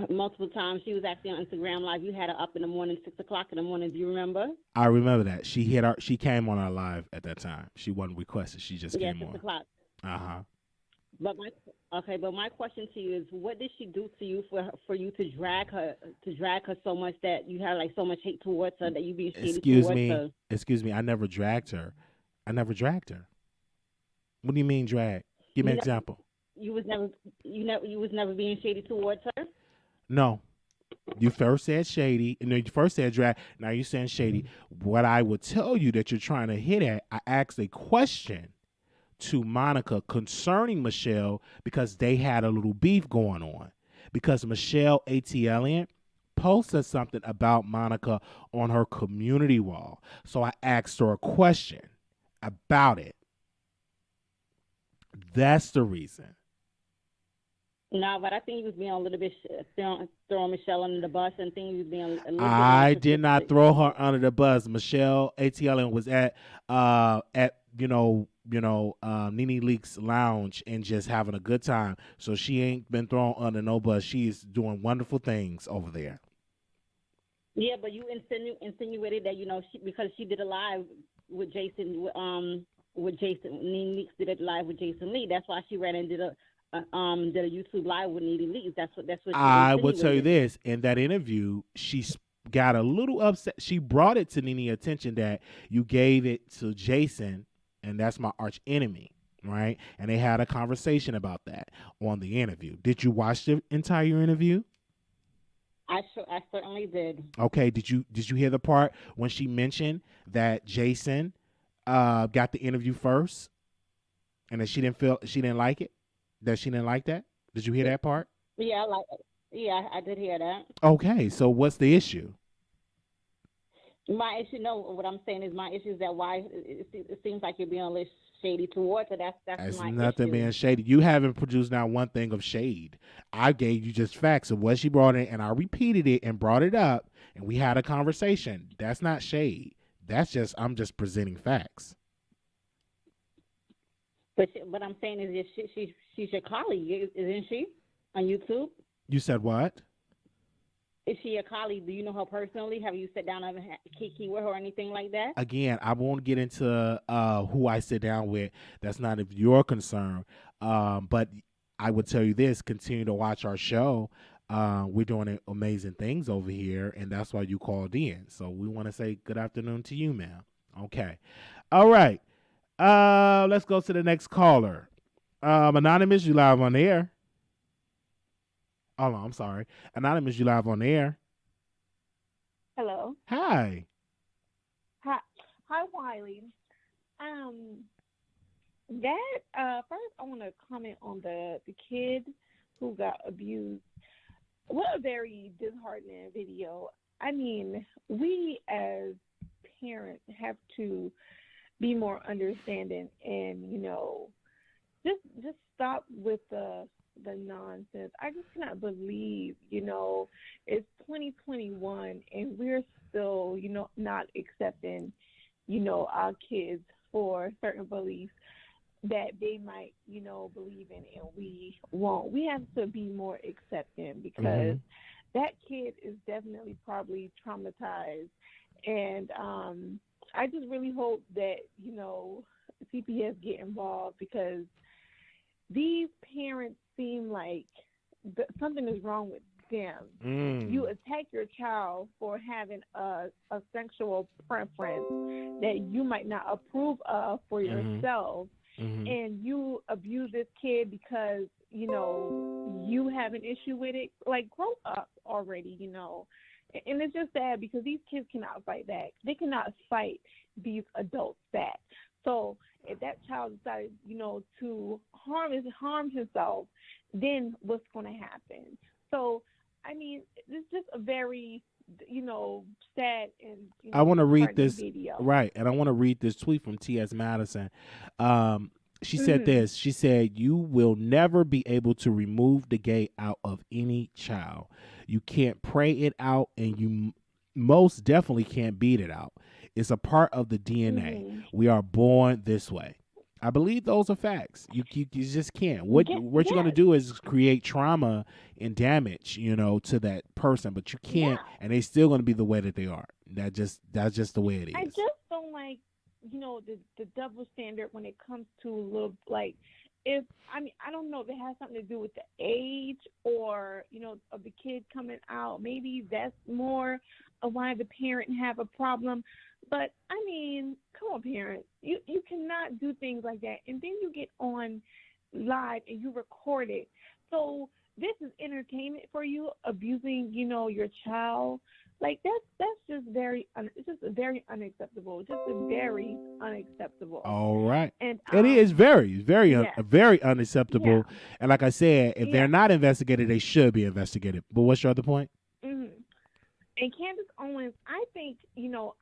multiple times. She was actually on Instagram Live. You had her up in the morning, 6 o'clock in the morning. Do you remember? I remember that. She came on our live at that time. She wasn't requested. She just Yeah, came 6 o'clock. on. Uh-huh. But my question to you is, what did she do to you for you to drag her so much that you had like so much hate towards her that you being shady towards her? Excuse me. I never dragged her. I never dragged her. What do you mean drag? Give me an example. You was never being shady towards her. No. You first said shady, and then you first said drag. Now you're saying shady. What I would tell you that you're trying to hit at, I asked a question to Monica concerning Michelle because they had a little beef going on. Because Michelle ATLian posted something about Monica on her community wall. So I asked her a question about it. That's the reason. No, but I think he was being a little bit throwing Michelle under the bus and things. He was being a little bit. I did not throw her under the bus. Michelle ATLian was at Nene Leak's lounge and just having a good time. So she ain't been thrown under no bus. She is doing wonderful things over there. Yeah, but you insinuated that because she did a live with Jason Nene Leakes did a live with Jason Lee. That's why she ran and did a YouTube live with Nene Leakes. That's what I will tell you this. In that interview, she got a little upset. She brought it to Nene attention that you gave it to Jason, and that's my arch enemy, right? And they had a conversation about that on the interview. Did you watch the entire interview? I certainly did. Okay. Did you hear the part when she mentioned that Jason got the interview first, and that she didn't like it? That she didn't like that? Did you hear that part? Yeah, I did hear that. Okay, so what's the issue? My issue, no, what I'm saying is my issue is that why it seems like you're being a little shady towards her. That's my nothing issue. being shady. You haven't produced now one thing of shade. I gave you just facts of what she brought in, and I repeated it and brought it up, and we had a conversation. That's not shade. I'm just presenting facts. But I'm saying is she's your colleague, isn't she, on YouTube? You said what? Is she a colleague? Do you know her personally? Have you sat down and kiki with her or anything like that? Again, I won't get into who I sit down with. That's not of your concern. But I would tell you this: continue to watch our show. We're doing amazing things over here, and that's why you called in. So we want to say good afternoon to you, ma'am. Okay. All right. Let's go to the next caller. Anonymous, you live on the air. Oh, no, I'm sorry. Anonymous, you live on the air. Hello. Hi. Hi, Wiley. That first, I want to comment on the kid who got abused. What a very disheartening video. I mean, we as parents have to be more understanding and, just stop with the nonsense. I just cannot believe, it's 2021 and we're still, not accepting, our kids for certain beliefs that they might, believe in and we won't. We have to be more accepting because that kid is definitely probably traumatized. And I just really hope that, CPS get involved because these parents seem like something is wrong with them. You attack your child for having a sexual preference that you might not approve of for yourself. And you abuse this kid because, you have an issue with it. Like, grow up already, And it's just sad because these kids cannot fight back. They cannot fight these adults back. So if that child decided, to harm himself, then what's going to happen? So, I mean, it's just a very, sad and I want to read this video. right, and I want to read this tweet from T.S. Madison. She said this. She said, "You will never be able to remove the gay out of any child. You can't pray it out, and you most definitely can't beat it out. It's a part of the DNA. We are born this way." I believe those are facts. You just can't. What you're going to do is create trauma and damage, to that person, but you can't, and they still going to be the way that they are. That's just the way it is. I just don't like, the double standard when it comes to little, like, I don't know if it has something to do with the age or, of the kid coming out. Maybe that's more of why the parent have a problem. But, I mean, come on, parents. You cannot do things like that. And then you get on live and you record it. So this is entertainment for you, abusing, your child. Like, that's just very unacceptable. Just very unacceptable. All right. And it is very, very, very unacceptable. Yeah. And like I said, if they're not investigated, they should be investigated. But what's your other point? And Candace Owens, I think, Candace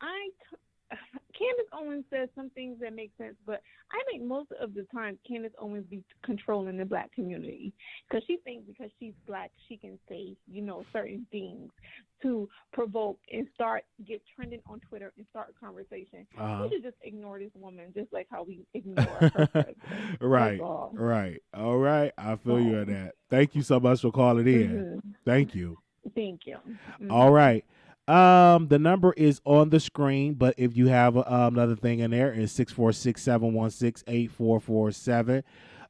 Owens says some things that make sense, but I think most of the time Candace Owens be controlling the black community because she thinks because she's black, she can say, certain things to provoke and get trending on Twitter and start a conversation. We should just ignore this woman just like how we ignore her. Right. All right. I feel you on that. Thank you so much for calling in. Thank you. Thank you. All right. The number is on the screen, but if you have another thing in there, it's 646-716-8447.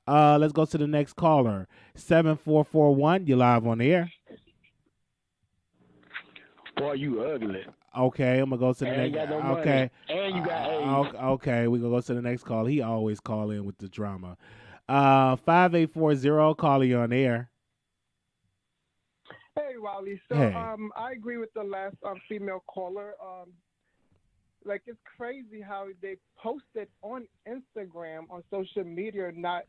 Let's go to the next caller. 7441. You're live on the air. Boy, you ugly. Okay, I'm gonna go to the next. Got no money. Okay, and you got AIDS. Okay, we gonna go to the next call. He always call in with the drama. 5840. Calling you on the air. Hey, Wiley. So, Hey. I agree with the last female caller. Like, it's crazy how they posted on Instagram, on social media, not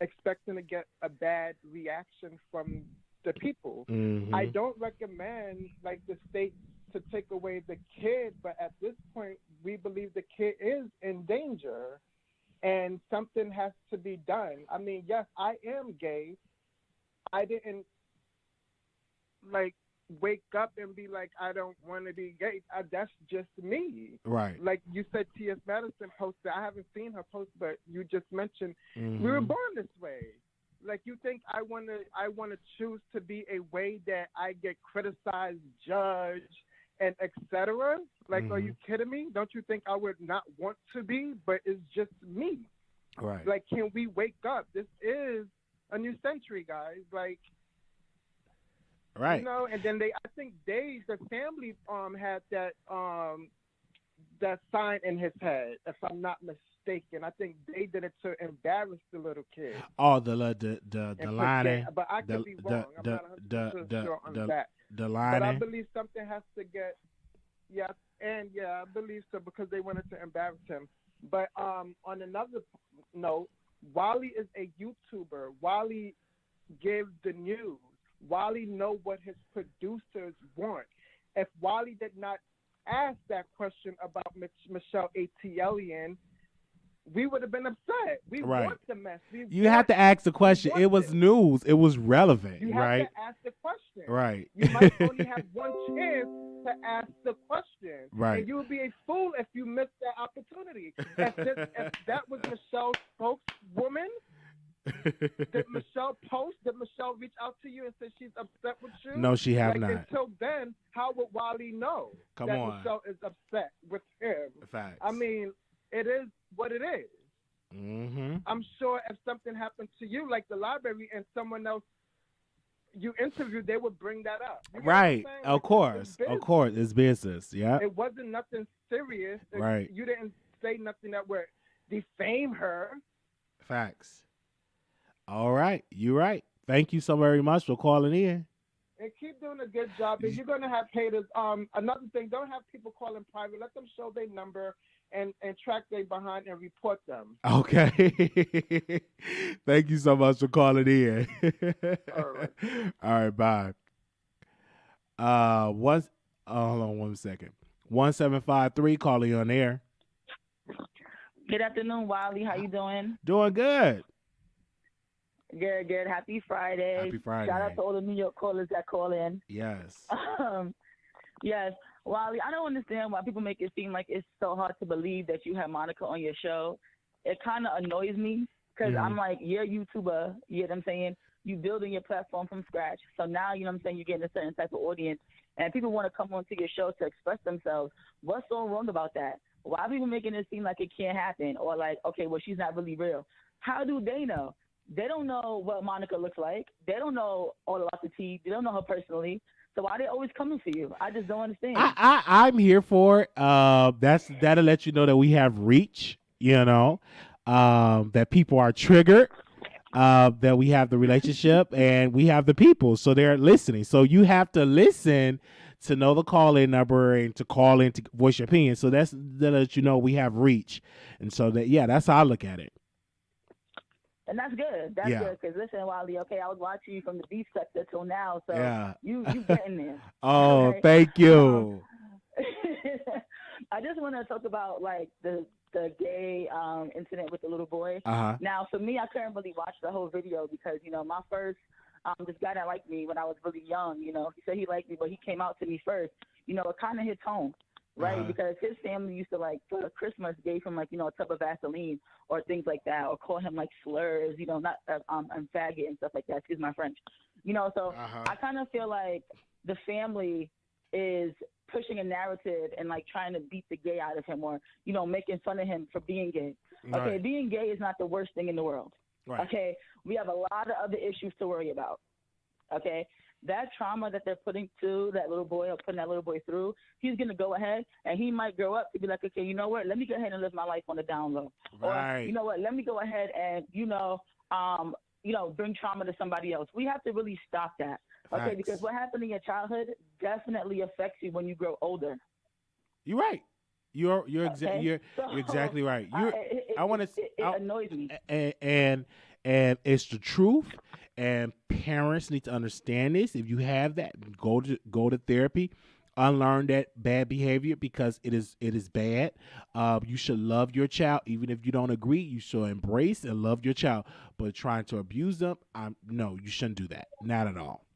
expecting to get a bad reaction from the people. I don't recommend, like, the state to take away the kid, but at this point, we believe the kid is in danger, and something has to be done. I mean, yes, I am gay. I didn't wake up and be like, I don't want to be gay. That's just me. Right. Like you said, T.S. Madison posted. I haven't seen her post, but you just mentioned we were born this way. Like, you think I want to choose to be a way that I get criticized, judged, and etc.? Like, are you kidding me? Don't you think I would not want to be? But it's just me. Right. Like, can we wake up? This is a new century, guys. Like, right. And then the family had that sign in his head, if I'm not mistaken. I think they did it to embarrass the little kid. Oh, the line. But I could be wrong. I'm not 100% sure on that. The line. But I believe something has to get. Yes, and I believe so because they wanted to embarrass him. But on another note, Wiley is a YouTuber. Wiley gives the news. Wiley know what his producers want. If Wiley did not ask that question about Michelle Atlian, we would have been upset. We want the mess. You have to ask the question. It was news. It was relevant, you right? You have to ask the question. Right. You might only have one chance to ask the question. Right. And you would be a fool if you missed that opportunity. If that was Michelle's spokeswoman, did Michelle post? Did Michelle reach out to you and say she's upset with you? No, she have not. Until then, how would Wiley know that Michelle is upset with him? Facts. I mean, it is what it is. Mm-hmm. I'm sure if something happened to you, like the library, and someone else you interviewed, they would bring that up. Right. Of course. It's business. Yeah. It wasn't nothing serious. Right. You didn't say nothing that would defame her. Facts. All right. You're right. Thank you so very much for calling in. And keep doing a good job. If you're going to have haters, another thing, don't have people call in private. Let them show their number and track their behind and report them. Okay. Thank you so much for calling in. All right. All right, bye. Hold on 1 second. 1753 calling on air. Good afternoon, Wiley. How you doing? Doing good. Good. Happy Friday. Happy Friday. Shout out to all the New York callers that call in. Yes. Yes. Wiley, I don't understand why people make it seem like it's so hard to believe that you have Monica on your show. It kind of annoys me because I'm like, you're a YouTuber. You know what I'm saying? You building your platform from scratch. So now, you know what I'm saying, you're getting a certain type of audience. And people want to come onto your show to express themselves. What's so wrong about that? Why are people making it seem like it can't happen? Or like, okay, well, she's not really real. How do they know? They don't know what Monica looks like. They don't know all about the tea. They don't know her personally. So why are they always coming for you? I just don't understand. I'm here for it. That'll let you know that we have reach, you know, that people are triggered, that we have the relationship and we have the people. So they're listening. So you have to listen to know the call-in number and to call in to voice your opinion. So that'll let you know we have reach. And so that's how I look at it. And that's good. That's good. Because listen, Wiley, okay, I was watching you from the beef sector till now, so you getting there. Oh, okay? Thank you. I just want to talk about like the gay incident with the little boy. Now, for me, I couldn't really watch the whole video because, you know, my first this guy that liked me when I was really young, you know, he said he liked me, but he came out to me first. You know, it kind of hits home. Right, because his family used to, like, for Christmas, gave him, like, you know, a tub of Vaseline or things like that, or call him, like, slurs, you know, not faggot and stuff like that. Excuse my French. You know, so I kind of feel like the family is pushing a narrative and, like, trying to beat the gay out of him or, you know, making fun of him for being gay. Right. Okay, being gay is not the worst thing in the world. Right. Okay, we have a lot of other issues to worry about. Okay. That trauma that they're putting to that little boy or putting that little boy through, he's going to go ahead and he might grow up to be like, okay, you know what? Let me go ahead and live my life on the down low. Right. Or, you know what? Let me go ahead and, bring trauma to somebody else. We have to really stop that. Okay. Facts. Because what happened in your childhood definitely affects you when you grow older. You're right. You're exactly right. It annoys me. And it's the truth. And parents need to understand this. If you have that, go to therapy, unlearn that bad behavior because it is bad. You should love your child, even if you don't agree. You should embrace and love your child. But trying to abuse them, no, you shouldn't do that. Not at all.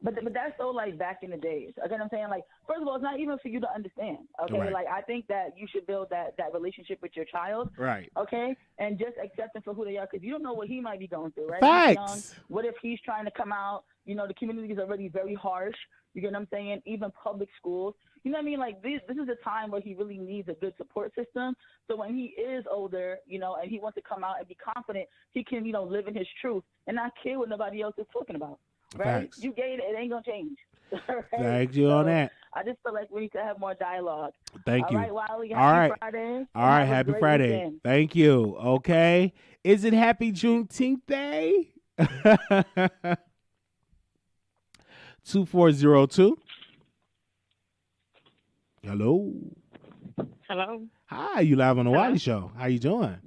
But that's so, like, back in the days. Okay, I'm saying, like, first of all, it's not even for you to understand. Okay, right. Like, I think that you should build that relationship with your child. Right. Okay, and just accept them for who they are because you don't know what he might be going through, right? Facts. He's young. What if he's trying to come out? You know, the community is already very harsh. You get what I'm saying? Even public schools. You know what I mean? Like, this is a time where he really needs a good support system. So when he is older, you know, and he wants to come out and be confident, he can, you know, live in his truth and not care what nobody else is talking about. Right? Facts. You gay, it ain't gonna change. Right? Thank you on that. I just feel like we need to have more dialogue. Thank you. All right, Wiley. Happy Friday. All right, happy Friday. Weekend. Thank you. Okay. Is it happy Juneteenth Day? 2402. Hello. Hello. Hi, you live on the Wiley Show. How you doing?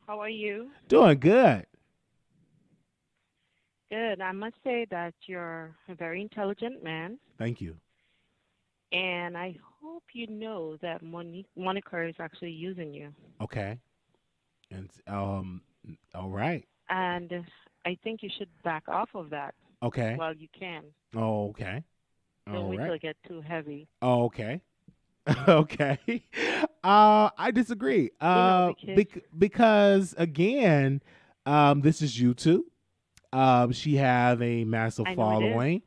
How are you? Doing good. Good. I must say that you're a very intelligent man, Thank you. and I hope you know that Monica is actually using you. Okay. And all right. And I think you should back off of that Okay. while you can. Oh, okay. Don't All wait till right. it gets too heavy. Oh, okay. Okay. I disagree. Because Because again, this is YouTube. She have a massive I know it is. following.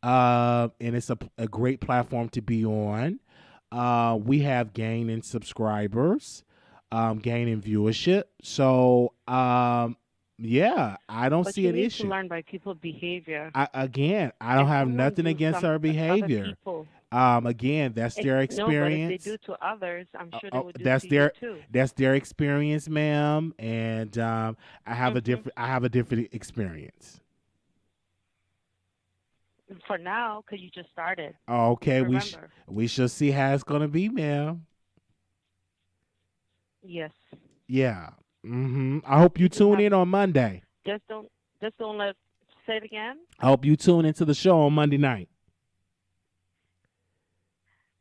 And it's a great platform to be on. We have gain in subscribers, gain in viewership. So, yeah, I don't But see you an need to issue. learn by people's behavior. I don't If have someone nothing do against her something to other behavior. people, Again, that's their no, but if they experience. do to others, I'm sure they would do That's to you their too. experience, ma'am. And Hmm. I have a different experience. For now, because you just started. Okay, Remember. we shall see how it's gonna be, ma'am. Yes. Yeah. I hope you You do tune have. in on Monday. Just don't. Just don't let. Say it again. I hope you tune into the show on Monday night.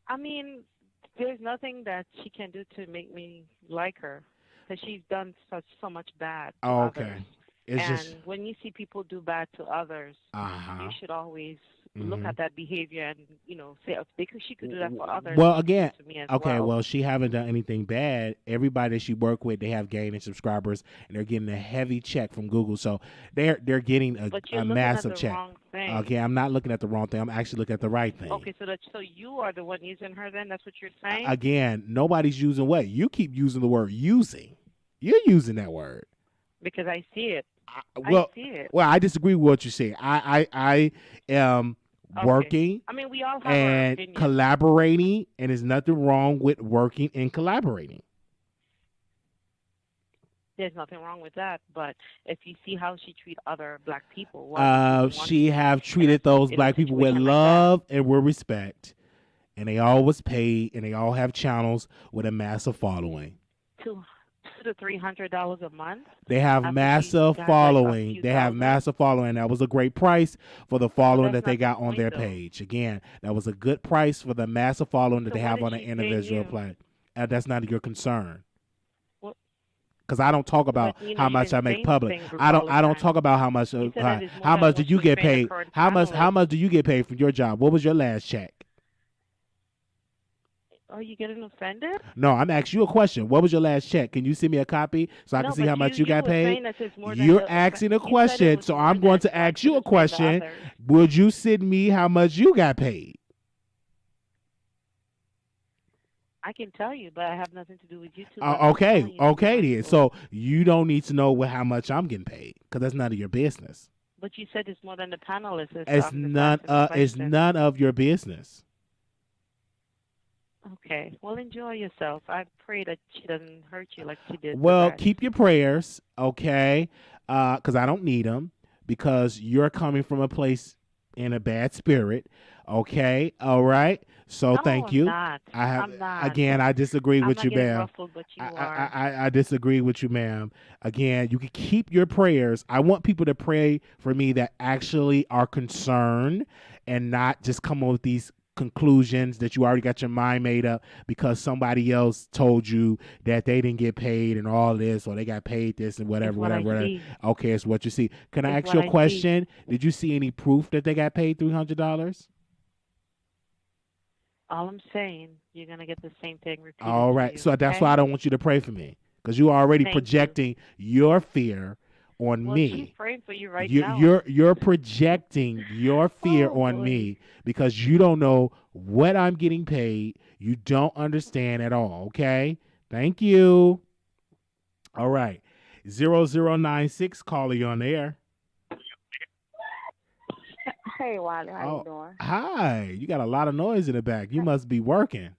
I mean, there's nothing that she can do to make me like her, because she's done so much bad to Oh, others. okay. It's And just when you see people do bad to others, you should always look hmm at that behavior and say, "Oh, because she could do that for others, Well, she could do again, it to me as okay. well." Well, she haven't done anything bad. Everybody that she worked with, they have gained in subscribers, and they're getting a heavy check from Google. So they're getting But a you're looking at massive the check. wrong thing. Okay, I'm not looking at the wrong thing. I'm actually looking at the right thing. Okay, so you are the one using her. Then that's what you're saying. Again, nobody's using what you keep using the word using. You're using that word. Because I see it. I Well, see it. well, I disagree with what you say. I am Okay. working I mean, we all have our and opinions. collaborating, and there's nothing wrong with working and collaborating. There's nothing wrong with that, but if you see how she treats other black people, why would you want She to have be treated those in a black people with situation like that? love and with respect, and they all was paid, and they all have channels with a massive following. $200 to $300 a month. They have After she's massive got like a following. few They have thousand. massive following. That was a great price for the Well, following that's that they not the got on point, their though. page. Again, that was a good price for the massive following that So they what have is on an she paying individual you? play. That's not your concern. What? Because I don't talk about But how you've much been I make saying the public. same I all the don't time. talk about how much. You said that is more How than much do what you you're get paying the paid? current How panelists. much do you get paid from your job? What was your last check? Are you getting offended? No, I'm asking you a question. What was your last check? Can you send me a copy so I can No, see but how much you you got were paid? saying that it's more than You're the. asking a You said it question, was so more I'm going than to what ask you a she was paying the question. others. Would you send me how much you got paid? I can tell you, but I have nothing to do with YouTube. I'm just Okay, telling you to be then. mindful. So you don't need to know how much I'm getting paid because that's none of your business. But you said it's more than the panelists. So It's I'm just none. asking the It's question. none of your business. Okay. Well, enjoy yourself. I pray that she doesn't hurt you like she did the Well, rest. keep your prayers, okay? Because I don't need them because you're coming from a place in a bad spirit, okay? All right. So No, thank I'm you. not. I'm not. Again, I disagree I'm with not you, getting ma'am. ruffled, but you are. I disagree with you, ma'am. Again, you can keep your prayers. I want people to pray for me that actually are concerned and not just come up with these conclusions that you already got your mind made up because somebody else told you that they didn't get paid and all this or they got paid this and whatever, It's what whatever. I see. Okay, it's what you see. Can I It's ask what you a I see. question? Did you see any proof that they got paid $300? All I'm saying, you're gonna get the same thing repeated All to right. you. So that's Okay? why I don't want you to pray for me because you're already Thank you. projecting your fear on Well, me. she's praying for you right now. You're projecting your fear Oh, on boy. me because you don't know what I'm getting paid. You don't understand at all. Okay. Thank you. All right. 0096 caller, you on the air. Hey, Wiley, how Oh, you doing? hi. You got a lot of noise in the back. You must be working.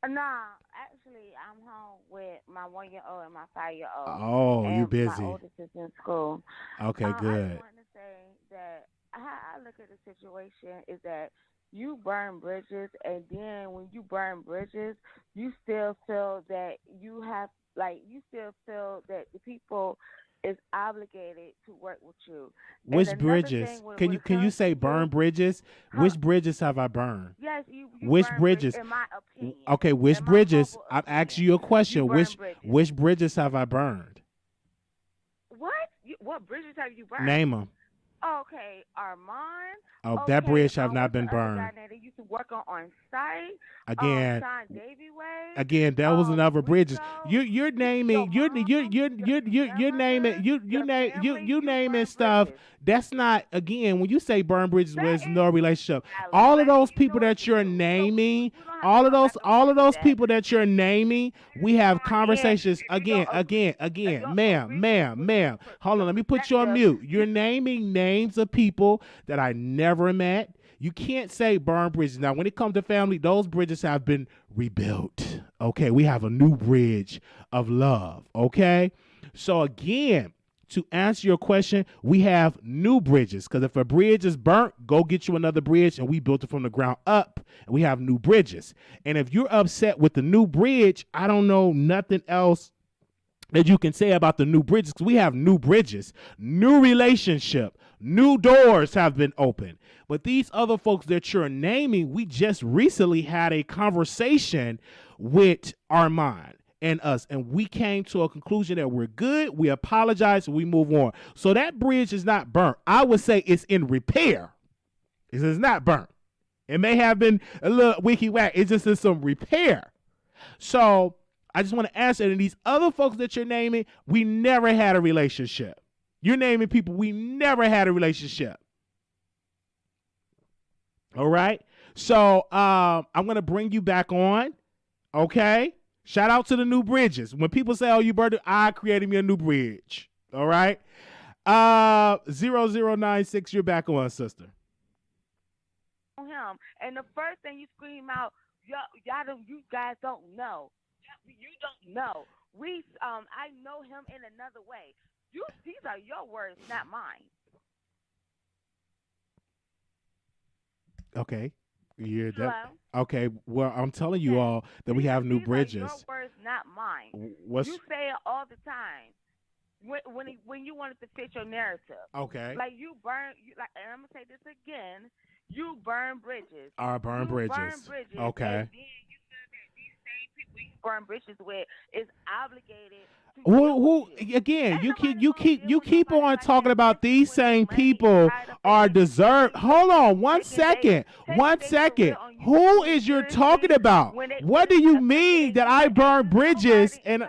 Nah, actually, I'm home with my 1-year-old and my 5-year-old. Oh, you and busy. my oldest is in school. Okay, I good. just wanted to say that how I look at the situation is that you burn bridges, and then when you burn bridges, you still feel that you have, like, you still feel that the people is obligated to work with you. Which bridges? Can you say burn bridges? Huh? Which bridges have I burned? Yes, you which burn bridges? In my opinion. Okay, which bridges? I'm asking you a question. Which bridges have I burned? What? What bridges have you burned? Name them. Okay, Armand. Oh, that bridge have not been burned. They used to work on site. Again, Sean Davy Way. Again, that was another bridges. You're naming you're naming stuff. That's not, again, when you say burn bridges, there's no relationship. All of those people that you're naming, all of those people that you're naming, we have conversations again, ma'am. Hold on, let me put you on mute. You're naming names of people that I never met. You can't say burn bridges. Now, when it comes to family, those bridges have been rebuilt. Okay, we have a new bridge of love. Okay, so again, to answer your question, we have new bridges, because if a bridge is burnt, go get you another bridge, and we built it from the ground up, and we have new bridges. And if you're upset with the new bridge, I don't know nothing else that you can say about the new bridges, because we have new bridges, new relationship, new doors have been opened. But these other folks that you're naming, we just recently had a conversation with Armand and us, and we came to a conclusion that we're good, we apologize, and we move on. So that bridge is not burnt. I would say it's in repair. It is not burnt. It may have been a little wicky whack. It's just in some repair. So I just want to answer, and these other folks that you're naming, we never had a relationship. You're naming people we never had a relationship. All right. So I'm going to bring you back on. Okay. Shout out to the new bridges. When people say, oh, you burned it, I created me a new bridge. All right. 0096, you're back on, sister. Him. And the first thing you scream out, you guys don't know. You don't know. I know him in another way. These are your words, not mine. Okay. Okay. Well, I'm telling you all that we have new bridges. These are your words, not mine. You say it all the time when you wanted to fit your narrative. Okay. Like and I'm gonna say this again. You burn bridges. Burn bridges. Okay. And then you said that these same people you burn bridges with is obligated. Who again? You keep on talking about these same people are deserved. Hold on, 1 second. Who is you're talking about? What do you mean that I burn bridges and?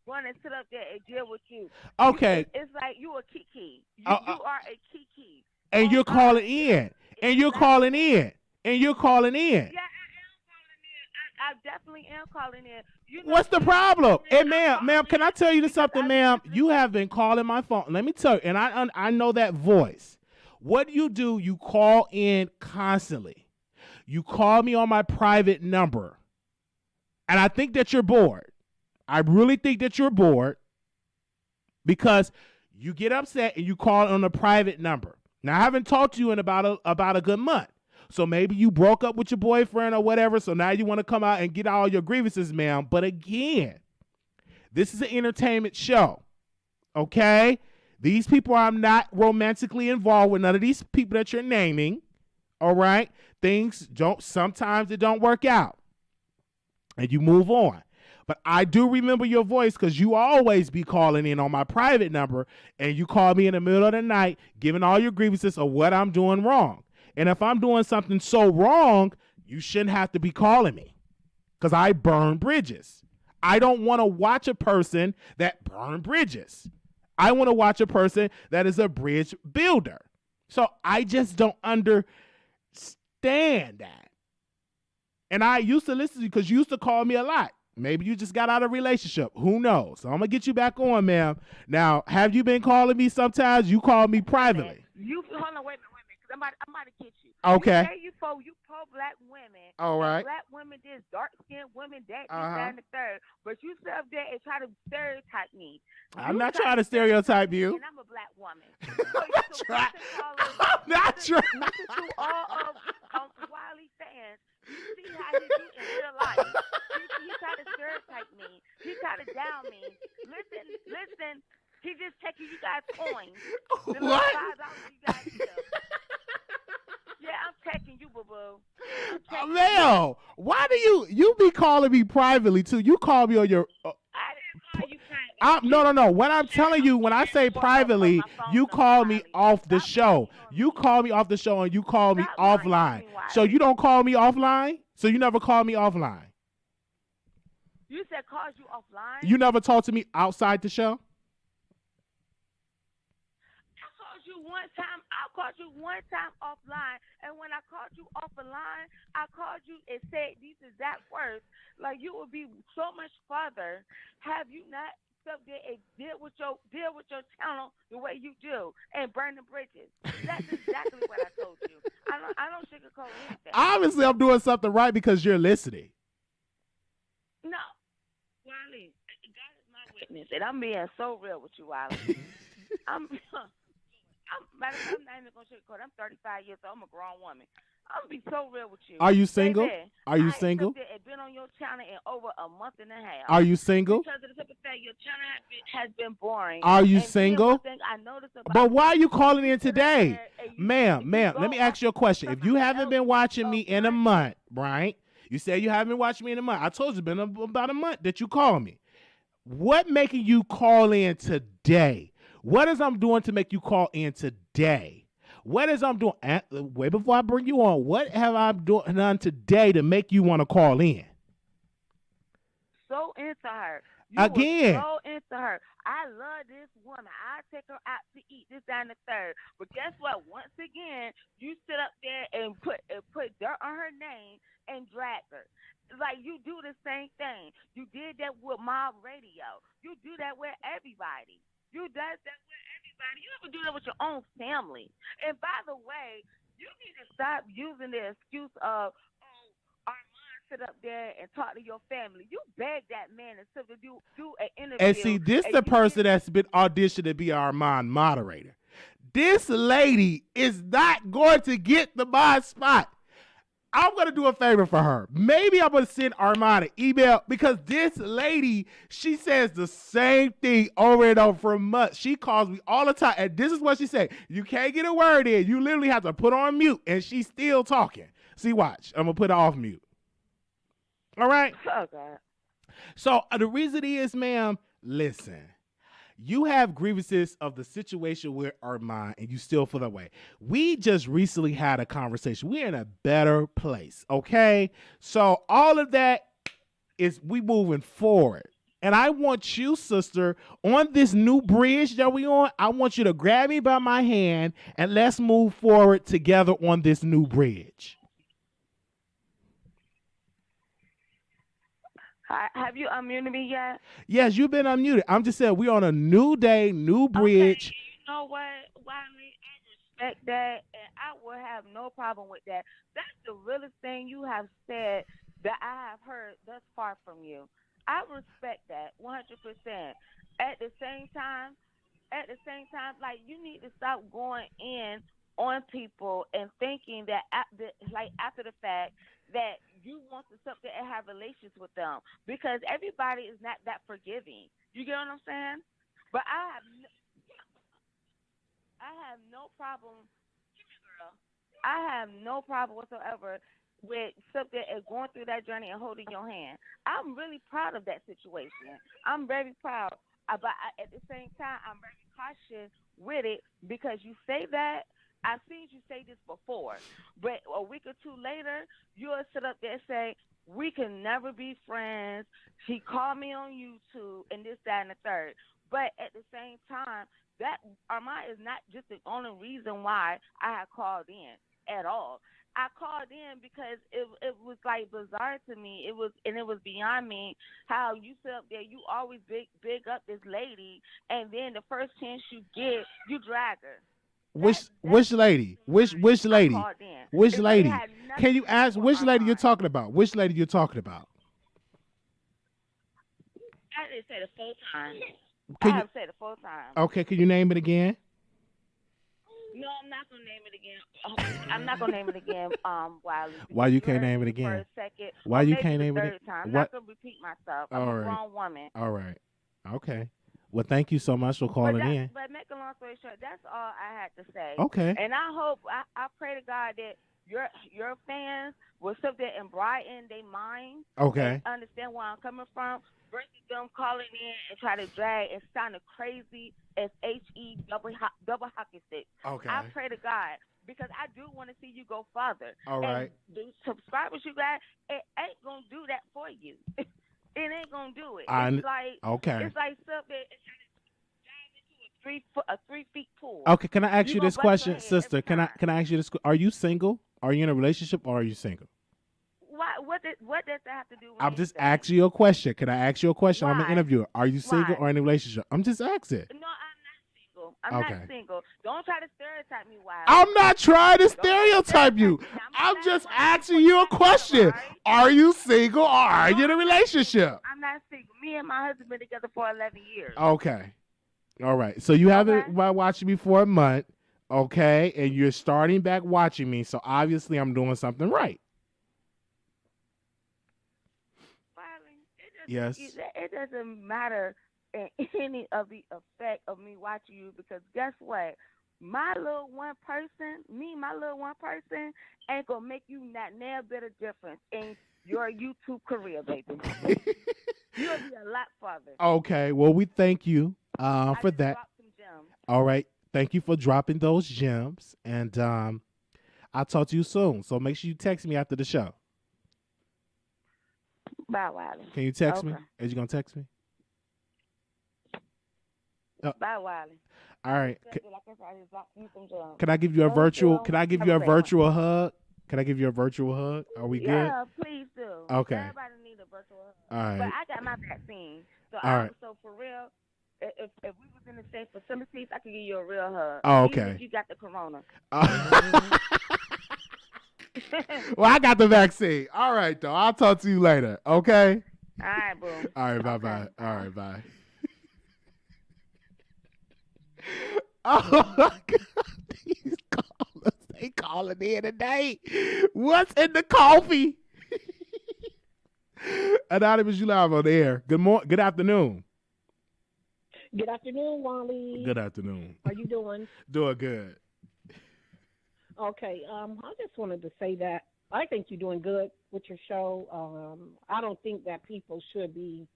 Want to sit up there and deal with you? Okay. It's like you a kiki. You are a kiki. And you're calling in. And you're calling in. Yeah, I am calling in. I definitely am calling in. What's the problem? Hey, ma'am, can I tell you something, ma'am? You have been calling my phone. Let me tell you, and I know that voice. What do? You call in constantly. You call me on my private number. And I think that you're bored. I really think that you're bored because you get upset and you call on a private number. Now, I haven't talked to you in about a good month. So maybe you broke up with your boyfriend or whatever, so now you want to come out and get all your grievances, ma'am. But again, this is an entertainment show, okay? These people, I'm not romantically involved with none of these people that you're naming, all right? Sometimes it don't work out, and you move on. But I do remember your voice because you always be calling in on my private number, and you call me in the middle of the night giving all your grievances of what I'm doing wrong. And if I'm doing something so wrong, you shouldn't have to be calling me because I burn bridges. I don't want to watch a person that burn bridges. I want to watch a person that is a bridge builder. So I just don't understand that. And I used to listen to you because you used to call me a lot. Maybe you just got out of a relationship. Who knows? So I'm going to get you back on, ma'am. Now, have you been calling me sometimes? You call me privately. Hold on, wait a minute. I'm about to get you. Okay. You pro black women. All right. Black women, this dark skinned women, that, and the third. But you sit up there and try to stereotype me. I'm not trying to stereotype you. And I'm a black woman. I'm not trying. Listen to all of Wiley fans. You see how he do in real life. He try to stereotype me. He try to down me. Listen. He you guys coins. The little What? $5 you guys give. Yeah, I'm texting you, boo-boo. Mel, why do you be calling me privately too? You call me on your. I didn't call you privately. No. What I'm telling you, when I say privately, you call me off the show. You call me off the show and you call me offline. So you don't call me offline? So you never call me offline? You said calls you offline? You never talk to me outside the show? I called you one time offline, and when I called you off the line, I called you and said these exact words. Like, you would be so much farther. Have you not stuck there and deal with your channel the way you do and burn the bridges? That's exactly what I told you. I don't sugarcoat anything. Obviously, I'm doing something right because you're listening. No, Wiley, God is my witness, and I'm being so real with you, Wiley. I'm not even gonna sugarcoat. I'm 35 years old. I'm a grown woman. I'm gonna be so real with you. Are you single? Baby, Are you single? I've been on your channel in over a month and a half. Are you single? Because of the simple fact your channel has been boring. Are you and single? One thing I noticed about but why are you calling in today? Ma'am, let me ask you a question. If you haven't been watching me in a month, right? You say you haven't been watching me in a month. I told you it's been about a month that you called me. What making you call in today? What is I'm doing to make you call in today? What is I'm doing? Way before I bring you on, what have I done today to make you want to call in? So into her. Again. So into her. I love this woman. I take her out to eat this and the third. But guess what? Once again, you sit up there and put dirt on her name and drag her. Like, you do the same thing. You did that with Mob Radio. You do that with everybody. You does that with everybody. You ever do that with your own family? And by the way, you need to stop using the excuse of, Armand sit up there and talk to your family. You begged that man to do an interview. And see, this the person that's been auditioned to be our Armand moderator. This lady is not going to get the mod spot. I'm going to do a favor for her. Maybe I'm going to send Armand an email because this lady, she says the same thing over and over for months. She calls me all the time. And this is what she said. You can't get a word in. You literally have to put her on mute. And she's still talking. See, watch. I'm going to put her off mute. All right? Oh, God. So the reason is, ma'am, listen. You have grievances of the situation with Armand and you still feel that way. We just recently had a conversation. We're in a better place, okay? So all of that is we moving forward. And I want you, sister, on this new bridge that we on, I want you to grab me by my hand and let's move forward together on this new bridge. Have you unmuted me yet? Yes, you've been unmuted. I'm just saying we're on a new day, new bridge. Okay, you know what, Wiley? I respect that, and I will have no problem with that. That's the realest thing you have said that I have heard thus far from you. I respect that 100%. At the same time, like, you need to stop going in on people and thinking that after the fact that you want to something and have relations with them, because everybody is not that forgiving. You get what I'm saying? But I have no problem. Girl, I have no problem whatsoever with something and going through that journey and holding your hand. I'm really proud of that situation. I'm very proud. But at the same time, I'm very cautious with it because you say that. I've seen you say this before, but a week or two later, you'll sit up there and say, we can never be friends. She called me on YouTube and this, that, and the third. But at the same time, that Armand is not just the only reason why I had called in at all. I called in because it was like bizarre to me. It was beyond me how you sit up there. You always big up this lady, and then the first chance you get, you drag her. Which lady? Which lady? Which lady? Can you ask which lady you're talking about? Which lady you're talking about? I didn't say the full time. I have said the full time. Okay, can you name it again? No, I'm not gonna name it again. I'm not gonna name it again. Wiley. Why you can't name it again? For a second. Why you can't name it again? I'm not gonna repeat myself. I'm a grown woman. All right. Okay. Well, thank you so much for calling in. But make a long story short, that's all I had to say. Okay. And I hope, I pray to God that your fans will sit there and brighten their mind. Okay. And understand where I'm coming from. Versus them calling in and try to drag and sound as crazy as HE double hockey stick. Okay. I pray to God. Because I do want to see you go farther. All right. And the subscribers you got, it ain't going to do that for you. It ain't going to do it. It's like something, it's dive into a 3 feet pool. Okay, can I ask you this question, sister? Can I ask you this? Are you single? Are you in a relationship or are you single? What does that have to do with I'm just asking you a question. Can I ask you a question? Why? I'm an interviewer. Are you single or in a relationship? I'm just asking. No, I'm not single. Don't try to stereotype me, Wiley. I'm not trying to stereotype you. I'm just asking you a question. Right? Are you single or are you in a relationship? I'm not single. Me and my husband been together for 11 years. Okay. All right. So you haven't been watching me for a month, okay? And you're starting back watching me, so obviously I'm doing something right. Yes. It doesn't matter any of the effect of me watching you because guess what? My little one person ain't gonna make you not nail bit of difference in your YouTube career, baby. You'll be a lot farther. Okay. Well, we thank you for that. Some gems. All right. Thank you for dropping those gems, and I'll talk to you soon. So make sure you text me after the show. Bye, Wiley. Can you text me? Are you gonna text me? Bye, Wiley. All right. Can I give you a virtual? Can I give you a virtual hug? Can I give you a virtual hug? Are we good? Yeah, please do. Okay. Everybody needs a virtual hug. All right. But I got my vaccine, so so for real, if we was in the same facilities, I could give you a real hug. Oh, okay. Even if you got the corona. Well, I got the vaccine. All right, though. I'll talk to you later. Okay. All right, boo. All right, bye-bye. All right, bye. Oh, my God. These callers, they calling in today. What's in the coffee? Anonymous, you live on the air. Good afternoon. Good afternoon, Wally. Good afternoon. How you doing? Doing good. Okay, I just wanted to say that I think you're doing good with your show. I don't think that people should be,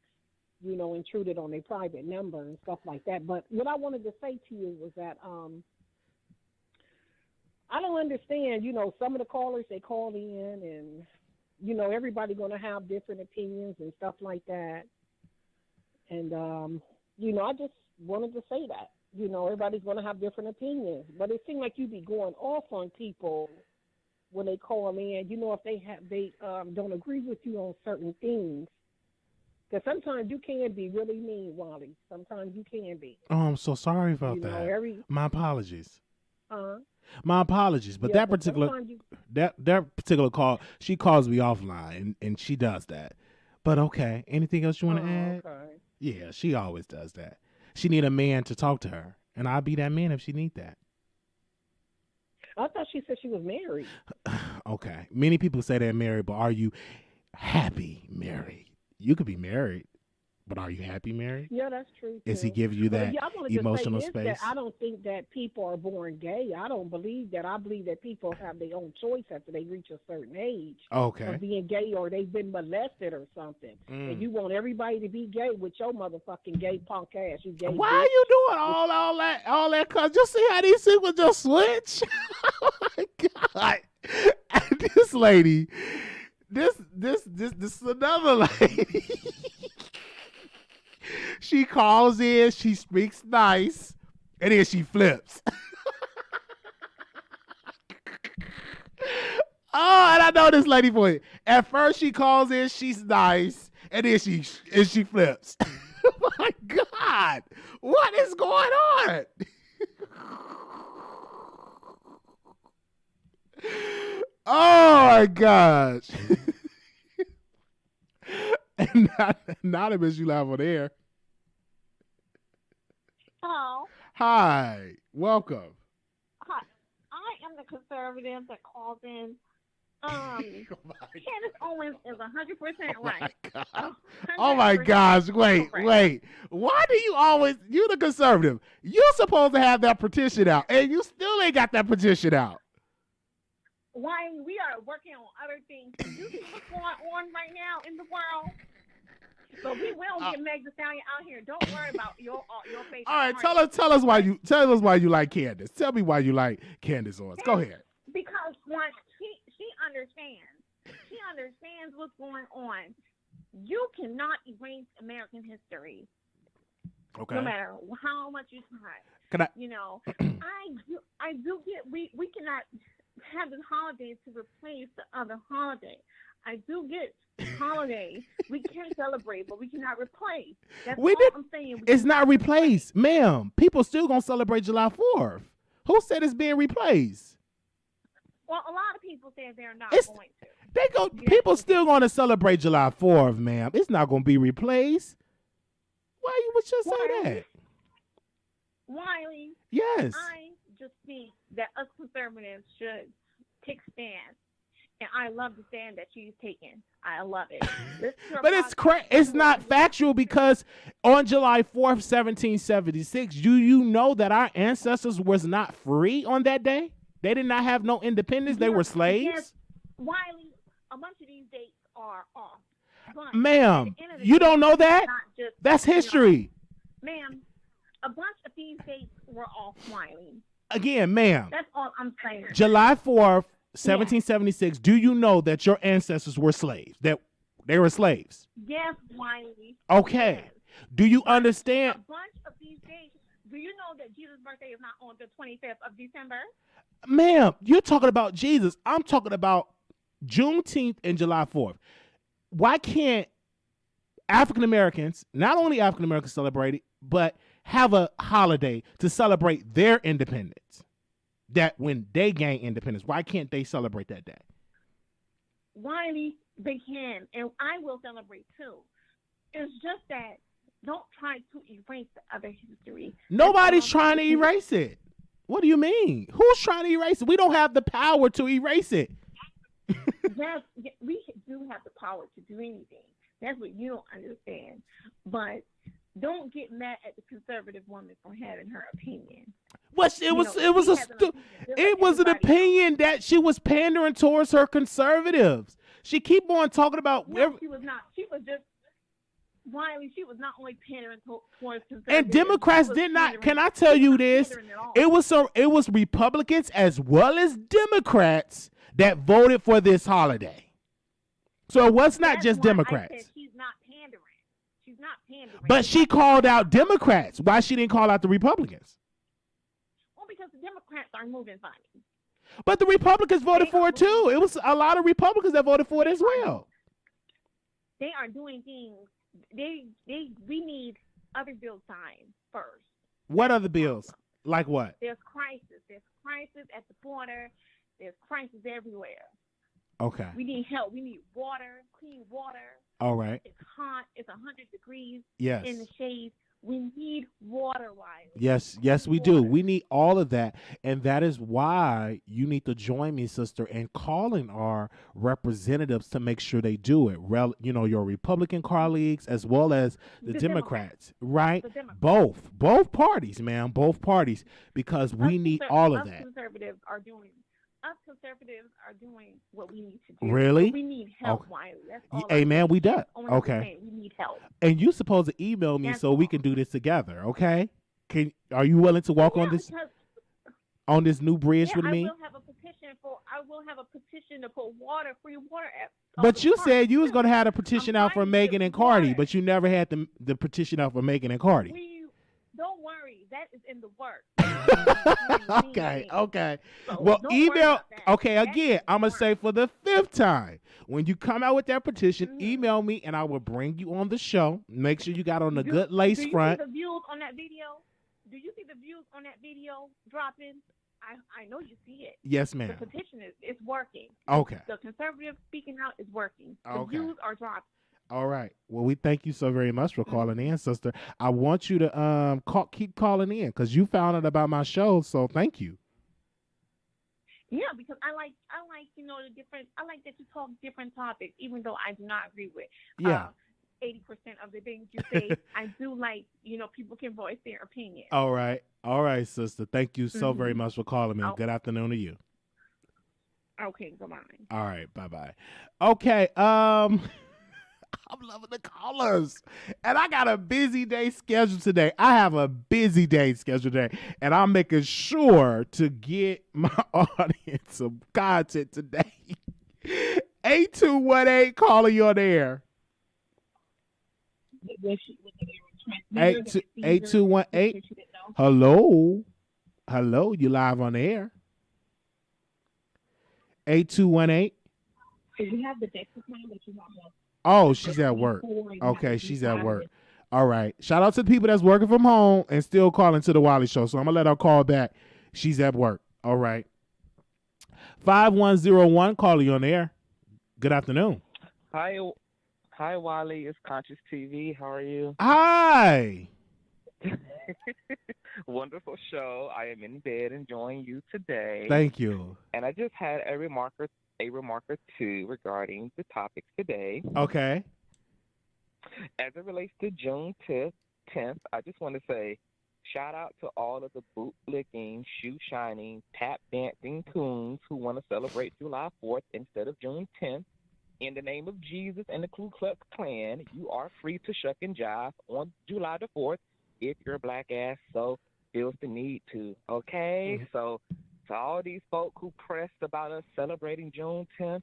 intruded on their private number and stuff like that. But what I wanted to say to you was that I don't understand, some of the callers, they call in and, everybody going to have different opinions and stuff like that. And, I just wanted to say that. Everybody's going to have different opinions. But it seems like you be going off on people when they call in, if they don't agree with you on certain things. Because sometimes you can be really mean, Wally. Sometimes you can be. Oh, I'm so sorry about that. My apologies. My apologies. But that particular call, she calls me offline, and she does that. But okay. Anything else you want to add? Okay. Yeah, she always does that. She need a man to talk to her, and I'll be that man if she need that. I thought she said she was married. Okay. Many people say they're married, but are you happy married? You could be married, but are you happy married? Yeah, that's true. Is he giving you that emotional space? I don't think that people are born gay. I don't believe that. I believe that people have their own choice after they reach a certain age. Okay. Of being gay, or they've been molested or something. And you want everybody to be gay with your motherfucking gay punk ass. You gay. Why bitch. are you doing all that? Cause you see how these people just switch. Oh my God! And this lady, this is another lady. She calls in, she speaks nice, and then she flips. Oh, and I know this lady voice. At first she calls in, she's nice, and then she flips. Oh my God. What is going on? Oh my gosh. And Anonymous, you live on air. Hello. Hi. Welcome. Hi. I am the conservative that calls in Candace Owens is 100% right. Oh my gosh! Wait. Why do you always? You the conservative. You supposed to have that petition out, and you still ain't got that petition out. Why we are working on other things. You see what's going on right now in the world. So we will get Meg Thee Stallion out here. Don't worry about your favorite. All right, tell us why you like Candace. Tell me why you like Candace Owens. Go ahead. Because one, she understands. She understands what's going on. You cannot erase American history. Okay. No matter how much you try. Can I? You know, I do get we cannot have the holidays to replace the other holiday. I do get holidays we can celebrate, but we cannot replace. That's all I'm saying. It's not replaced, ma'am. People still gonna celebrate July 4th. Who said it's being replaced? Well, a lot of people say they're not going to. People still gonna celebrate July 4th, ma'am. It's not gonna be replaced. Why you would just say that? Wiley. Yes. I just think that us conservatives should take stand. And I love the stand that she's taking. I love it. But it's not factual because on July 4th, 1776, do you know that our ancestors was not free on that day? They did not have no independence. They were slaves. Yes. Wiley, a bunch of these dates are off. But ma'am, you don't know that? That's history. Ma'am, a bunch of these dates were off, Wiley. Again, ma'am. That's all I'm saying. July 4th, 1776, do you know that your ancestors were slaves? That they were slaves? Yes, Wiley. Okay. Yes. Do you understand? A bunch of these dates, do you know that Jesus' birthday is not on the 25th of December? Ma'am, you're talking about Jesus. I'm talking about Juneteenth and July 4th. Why can't African Americans, not only African Americans celebrate it, but have a holiday to celebrate their independence? That when they gain independence, why can't they celebrate that day? Wiley, they can, and I will celebrate too. It's just that don't try to erase the other history. Nobody's trying to erase it. What do you mean? Who's trying to erase it? We don't have the power to erase it. Yes, we do have the power to do anything. That's what you don't understand. But don't get mad at the conservative woman for having her opinion. It was an opinion that she was pandering towards her conservatives. She keep on talking about. No, she was not. She was just Wiley. She was not only pandering towards conservatives. And Democrats did not. Can I tell you this? It was Republicans as well as Democrats that voted for this holiday. So it was not just Democrats. I said she's not pandering. She's not pandering. But she called out Democrats. Why she didn't call out the Republicans? Well, because the Democrats are moving funny. But the Republicans voted for it too. It was a lot of Republicans that voted for it as well. They are doing things. We need other bills signed first. What other bills? Like what? There's crisis. There's crisis at the border. There's crisis everywhere. Okay. We need help. We need water, clean water. All right. It's hot. It's 100 degrees. Yes. In the shade. We need water, Wiley. Yes, we do. We need all of that. And that is why you need to join me, sister, in calling our representatives to make sure they do it. Your Republican colleagues as well as the Democrats, right? The Democrats. Both parties, ma'am, both parties, because we need all of that. Us conservatives are doing what we need to do. Really? But we need help, Wiley. That's all. Hey, man, we do. Okay. We need help. And you supposed to email me so we can do this together, okay? Are you willing to walk on this new bridge with me? I will have a petition to put free water at. But you said you was gonna have a petition out for Megan and Cardi, but you never had the petition out for Megan and Cardi. Don't worry, that is in the works. Okay. So well, email. Okay, again, I'm gonna say for the 5th time, when you come out with that petition, email me and I will bring you on the show. Make sure you got on the good lace front. Do you see the views on that video? Do you see the views on that video dropping? I know you see it. Yes, ma'am. The petition is working. Okay. The conservative speaking out is working. The views are dropping. All right. Well, we thank you so very much for calling in, sister. I want you to keep calling in because you found out about my show, so thank you. Yeah, because I like the different. I like that you talk different topics, even though I do not agree with. 80% of the things you say. I do like, people can voice their opinion. All right, sister. Thank you so very much for calling me. Good afternoon to you. Okay, goodbye. All right, bye. Okay, I'm loving the callers. And I got a busy day scheduled today. I have a busy day scheduled today. And I'm making sure to get my audience some content today. 8218 calling you on the air. 8218. Hello, you live on the air. 8218. Oh, she's at work. Okay, she's at work. All right. Shout out to the people that's working from home and still calling to the Wiley Show. So I'm gonna let her call back. She's at work. All right. 5101 calling you on the air. Good afternoon. Hi, Wiley. It's Conscious TV. How are you? Hi. Wonderful show. I am in bed enjoying you today. Thank you. And I just had a remark or two regarding the topics today. Okay. As it relates to June 10th, I just want to say shout out to all of the boot-licking, shoe-shining, tap-dancing coons who want to celebrate July 4th instead of June 10th. In the name of Jesus and the Ku Klux Klan, you are free to shuck and jive on July the 4th if your black ass so feels the need to, okay? Mm-hmm. So to all these folk who pressed about us celebrating June 10th,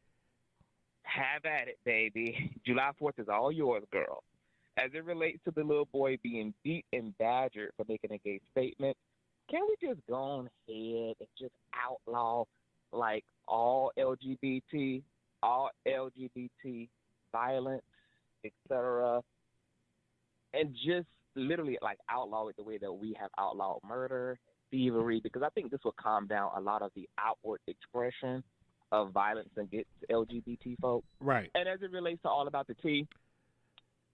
have at it, baby. July 4th is all yours, girl. As it relates to the little boy being beat and badgered for making a gay statement, can we just go on ahead and just outlaw, like, all LGBT violence, etc., and just literally like outlaw it the way that we have outlawed murder, thievery, because I think this will calm down a lot of the outward expression of violence against LGBT folks. Right. And as it relates to All About the Tea,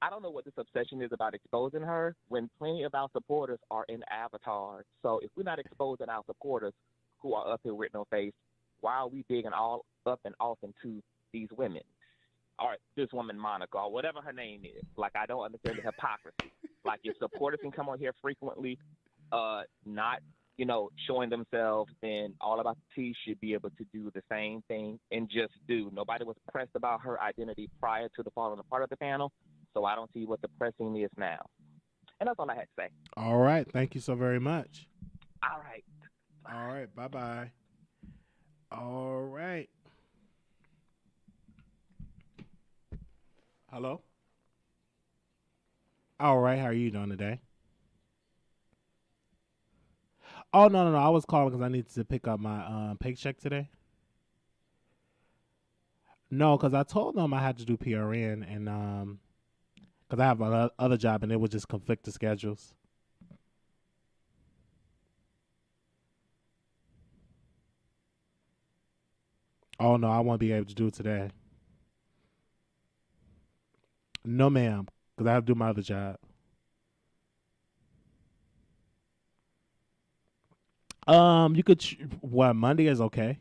I don't know what this obsession is about exposing her when plenty of our supporters are in avatars. So if we're not exposing our supporters who are up here with no face, why are we digging all up and off into these women? Or this woman, Monica, or whatever her name is. Like, I don't understand the hypocrisy. Like, your supporters can come on here frequently, not, showing themselves, and All About the Tea should be able to do the same thing and just do. Nobody was pressed about her identity prior to the falling apart of the panel, so I don't see what the pressing is now. And that's all I had to say. All right. Thank you so very much. All right. Bye. All right. Bye-bye. All right. Hello? All right. How are you doing today? Oh, no. I was calling because I needed to pick up my paycheck today. No, because I told them I had to do PRN, and because I have another job, and it would just conflict the schedules. Oh, no, I won't be able to do it today. No, ma'am, because I have to do my other job. You could, Monday is okay.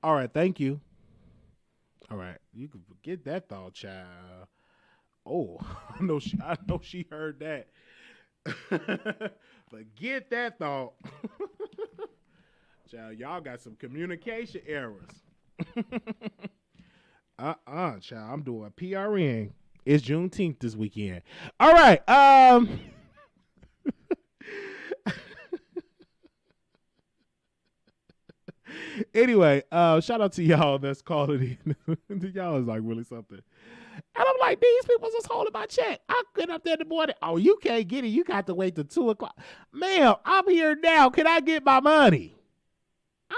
All right, thank you. All right, you can forget that thought, child. Oh, I know she heard that. Forget that thought. Child, y'all got some communication errors. Child, I'm doing PRN. It's Juneteenth this weekend. All right. Anyway, shout out to y'all that's calling in. Y'all is like really something. And I'm like, these people just holding my check. I get up there in the morning. Oh, you can't get it. You got to wait till 2 o'clock. Ma'am, I'm here now. Can I get my money? I'm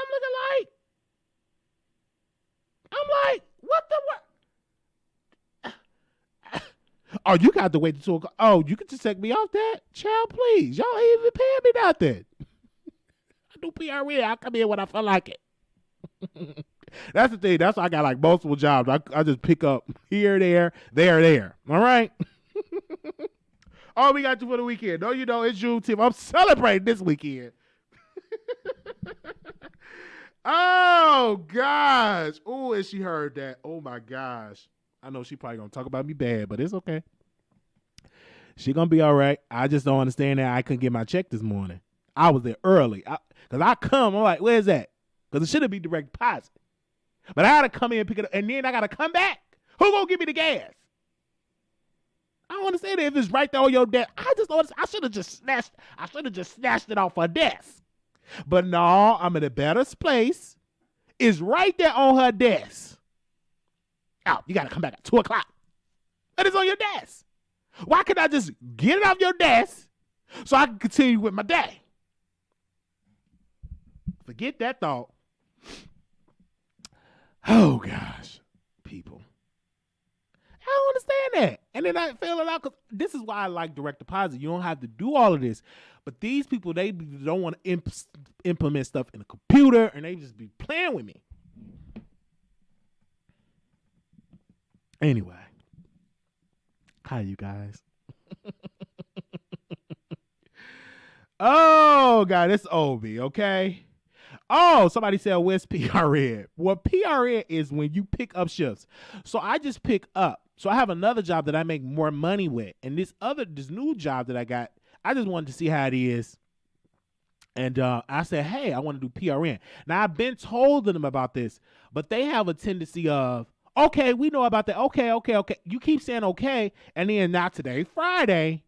like, what the what? Oh, you got to wait till 2 o'clock. Oh, you can just take me off that? Child, please. Y'all ain't even paying me nothing. I do PRN. I come in when I feel like it. That's the thing. That's why I got like multiple jobs. I just pick up here, there. All right. Oh, we got you for the weekend. No, you know, it's Juneteenth. I'm celebrating this weekend. Oh, gosh. Oh, and she heard that. Oh, my gosh. I know she probably going to talk about me bad, but it's okay. She going to be all right. I just don't understand that I couldn't get my check this morning. I was there early. Because I'm like, where's that? Because it should be direct deposit. But I had to come in and pick it up, and then I got to come back. Who going to give me the gas? I don't understand it if it's right there on your desk. I should have just snatched it off her desk. But no, I'm in a better place. It's right there on her desk. Oh, you got to come back at 2 o'clock. But it's on your desk. Why can't I just get it off your desk so I can continue with my day? Forget that thought. Oh, gosh. People. I don't understand that. And then I feel it out because this is why I like direct deposit. You don't have to do all of this. But these people, they don't want to implement stuff in the computer, and they just be playing with me. Anyway. Hi, you guys. Oh, God, it's Obi, okay? Oh, somebody said, where's PRN? Well, PRN is when you pick up shifts. So I just pick up. So I have another job that I make more money with. And this new job that I got, I just wanted to see how it is. And I said, hey, I want to do PRN. Now, I've been told them about this, but they have a tendency of, okay, we know about that. Okay. You keep saying okay, and then not today, Friday.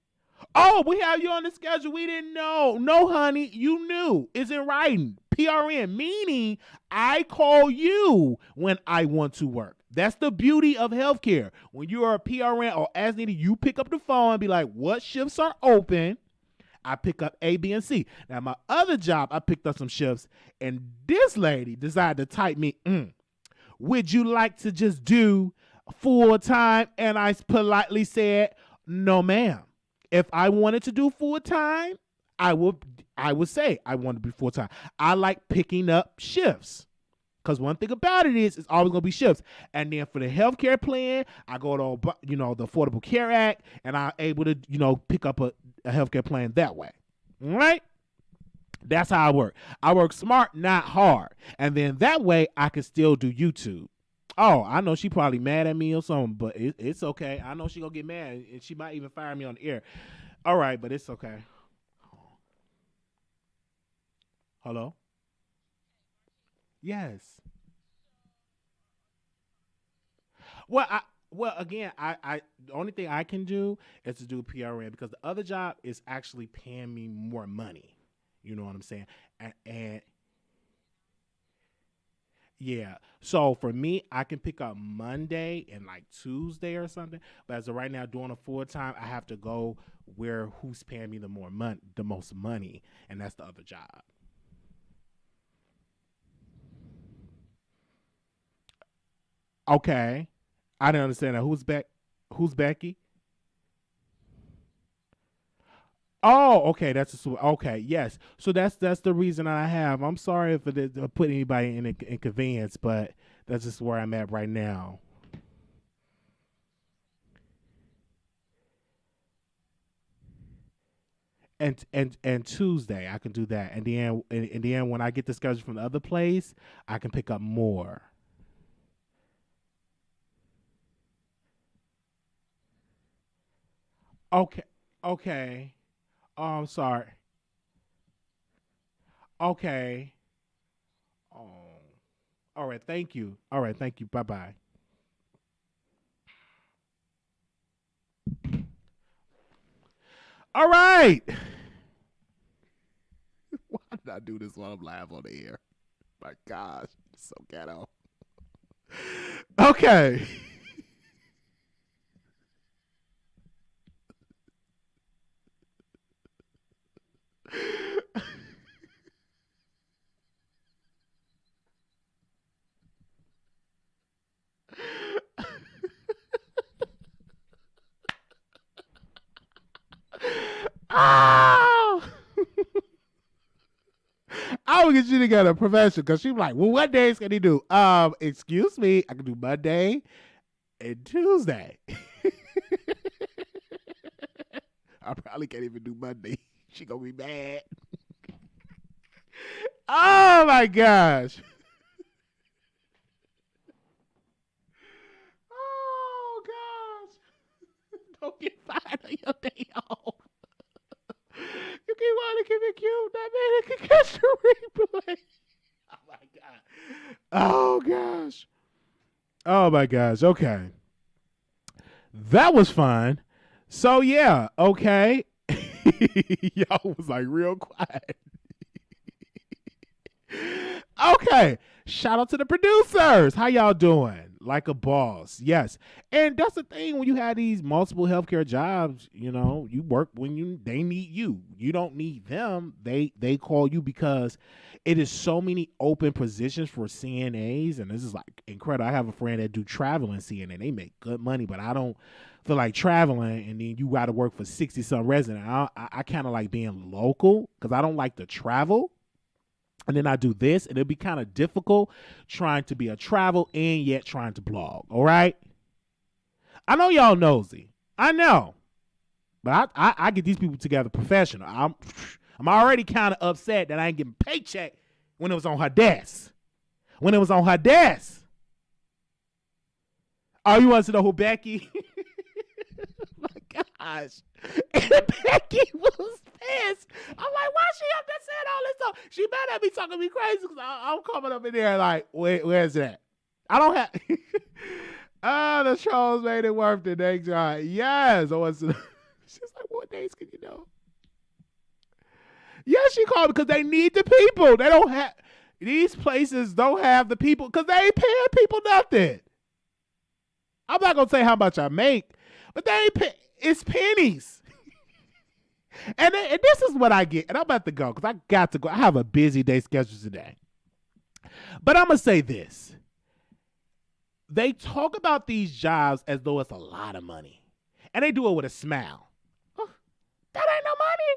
Oh, we have you on the schedule. We didn't know. No, honey, you knew. It's in writing. PRN, meaning I call you when I want to work. That's the beauty of healthcare. When you are a PRN or as needed, you pick up the phone and be like, what shifts are open? I pick up A, B, and C. Now, my other job, I picked up some shifts, and this lady decided to type me, would you like to just do full time? And I politely said, no, ma'am. If I wanted to do full time, I would say I want to be full time. I like picking up shifts. Because one thing about it is, it's always going to be shifts. And then for the healthcare plan, I go to, the Affordable Care Act, and I'm able to, pick up a healthcare plan that way. All right? That's how I work. I work smart, not hard. And then that way, I can still do YouTube. Oh, I know she probably mad at me or something, but it's okay. I know she going to get mad, and she might even fire me on the air. All right, but it's okay. Hello? Yes. Well, again, I the only thing I can do is to do PRN because the other job is actually paying me more money. You know what I'm saying? And yeah. So for me, I can pick up Monday and like Tuesday or something. But as of right now, doing a full time, I have to go who's paying me the most money, and that's the other job. Okay. I didn't understand that. Who's Becky? Oh, okay. Okay. Yes. So that's the reason I have. I'm sorry if it put anybody in inconvenience, but that's just where I'm at right now. And Tuesday I can do that, and then when I get the schedule from the other place, I can pick up more. Okay. Okay. Oh, I'm sorry. Okay. Oh. All right. Thank you. All right. Thank you. Bye bye. All right. Why did I do this while I'm live on the air? My gosh. It's so ghetto. Okay. Oh! I will get you together professional because she's like, well, what days can he do? Excuse me, I can do Monday and Tuesday. I probably can't even do Monday. She gonna be mad. Oh my gosh. Oh gosh. Don't get fired on your day off. You keep wanting to keep it cute. That man can catch the replay. Oh my god. Oh gosh. Oh my gosh. Okay. That was fun. So yeah, okay. Y'all was like real quiet. Okay. Shout out to the producers. How y'all doing? Like a boss. Yes. And that's the thing when you have these multiple healthcare jobs, you know, you work when they need you. You don't need them. They call you because it is so many open positions for CNAs, and this is like incredible. I have a friend that do traveling CNA. They make good money, but I don't feel like traveling, and then you got to work for 60-some residents. I kind of like being local because I don't like to travel. And then I do this, and it'll be kind of difficult trying to be a travel and yet trying to blog. All right? I know y'all nosy. I know. But I get these people together professional. I'm already kind of upset that I ain't getting paycheck when it was on her desk. When it was on her desk. Oh, you want to know who Becky? My gosh. And Becky was pissed. I'm like, why she up there saying all this stuff? She better be talking me crazy because I'm coming up in there like, where's that? I don't have. The trolls made it worth the next time. Yes. She's like, what days can you know? Yeah, she called because they need the people. They don't have, these places don't have the people because they ain't paying people nothing. I'm not going to say how much I make, but they ain't pay, it's pennies. And this is what I get. And I'm about to go because I got to go. I have a busy day scheduled today. But I'm going to say this. They talk about these jobs as though it's a lot of money. And they do it with a smile. Oh, that ain't no money.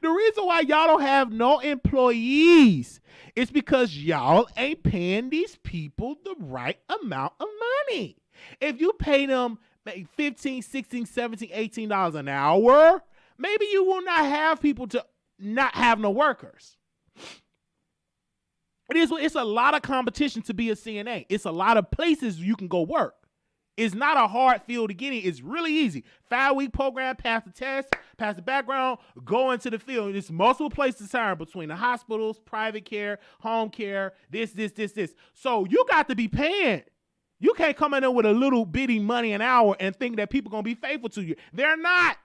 The reason why y'all don't have no employees is because y'all ain't paying these people the right amount of money. If you pay them $15, $16, $17, $18 an hour, maybe you will not have people to not have no workers. It's a lot of competition to be a CNA. It's a lot of places you can go work. It's not a hard field to get in. It's really easy. 5-week program, pass the test, pass the background, go into the field. There's multiple places to hire between the hospitals, private care, home care, this. So you got to be paying. You can't come in there with a little bitty money an hour and think that people going to be faithful to you. They're not.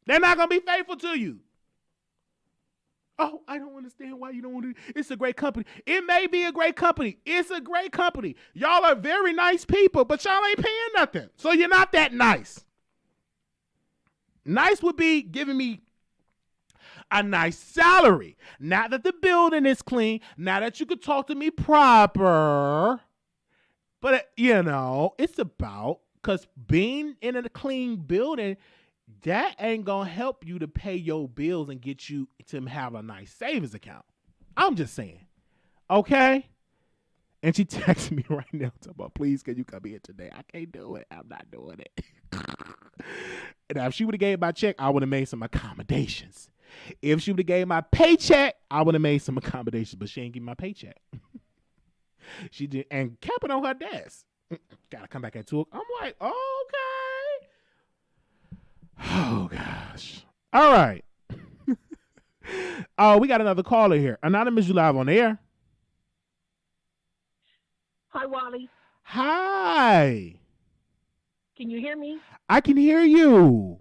They're not going to be faithful to you. Oh, I don't understand why you don't want to. It's a great company. It may be a great company. It's a great company. Y'all are very nice people, but y'all ain't paying nothing. So you're not that nice. Nice would be giving me a nice salary. Not that the building is clean. Not that you could talk to me proper. But, it's about, because being in a clean building, that ain't going to help you to pay your bills and get you to have a nice savings account. I'm just saying. Okay? And she texted me right now talking about, please, can you come here today? I can't do it. I'm not doing it. And if she would have gave my check, I would have made some accommodations. If she would have gave my paycheck, I would have made some accommodations, but she ain't give me my paycheck. She did, and kept it on her desk. Gotta come back at 2 o'clock. I'm like, okay. Oh, gosh. All right. Oh, we got another caller here. Anonymous, you live on the air. Hi, Wally. Hi. Can you hear me? I can hear you.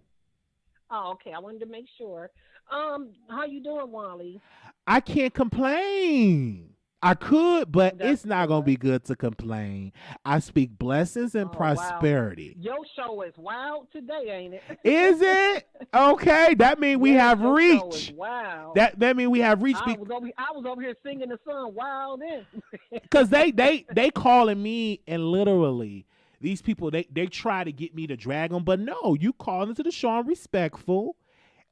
Oh, okay. I wanted to make sure. How you doing, Wally? I can't complain. I could, but it's not going to be good to complain. I speak blessings and prosperity. Wow. Your show is wild today, ain't it? Is it? Okay. That means we have reach. Wow. That mean we have reach. I was over here singing the song wild in. Because they calling me, and literally these people, they try to get me to drag them. But no, you call into the show, I'm respectful.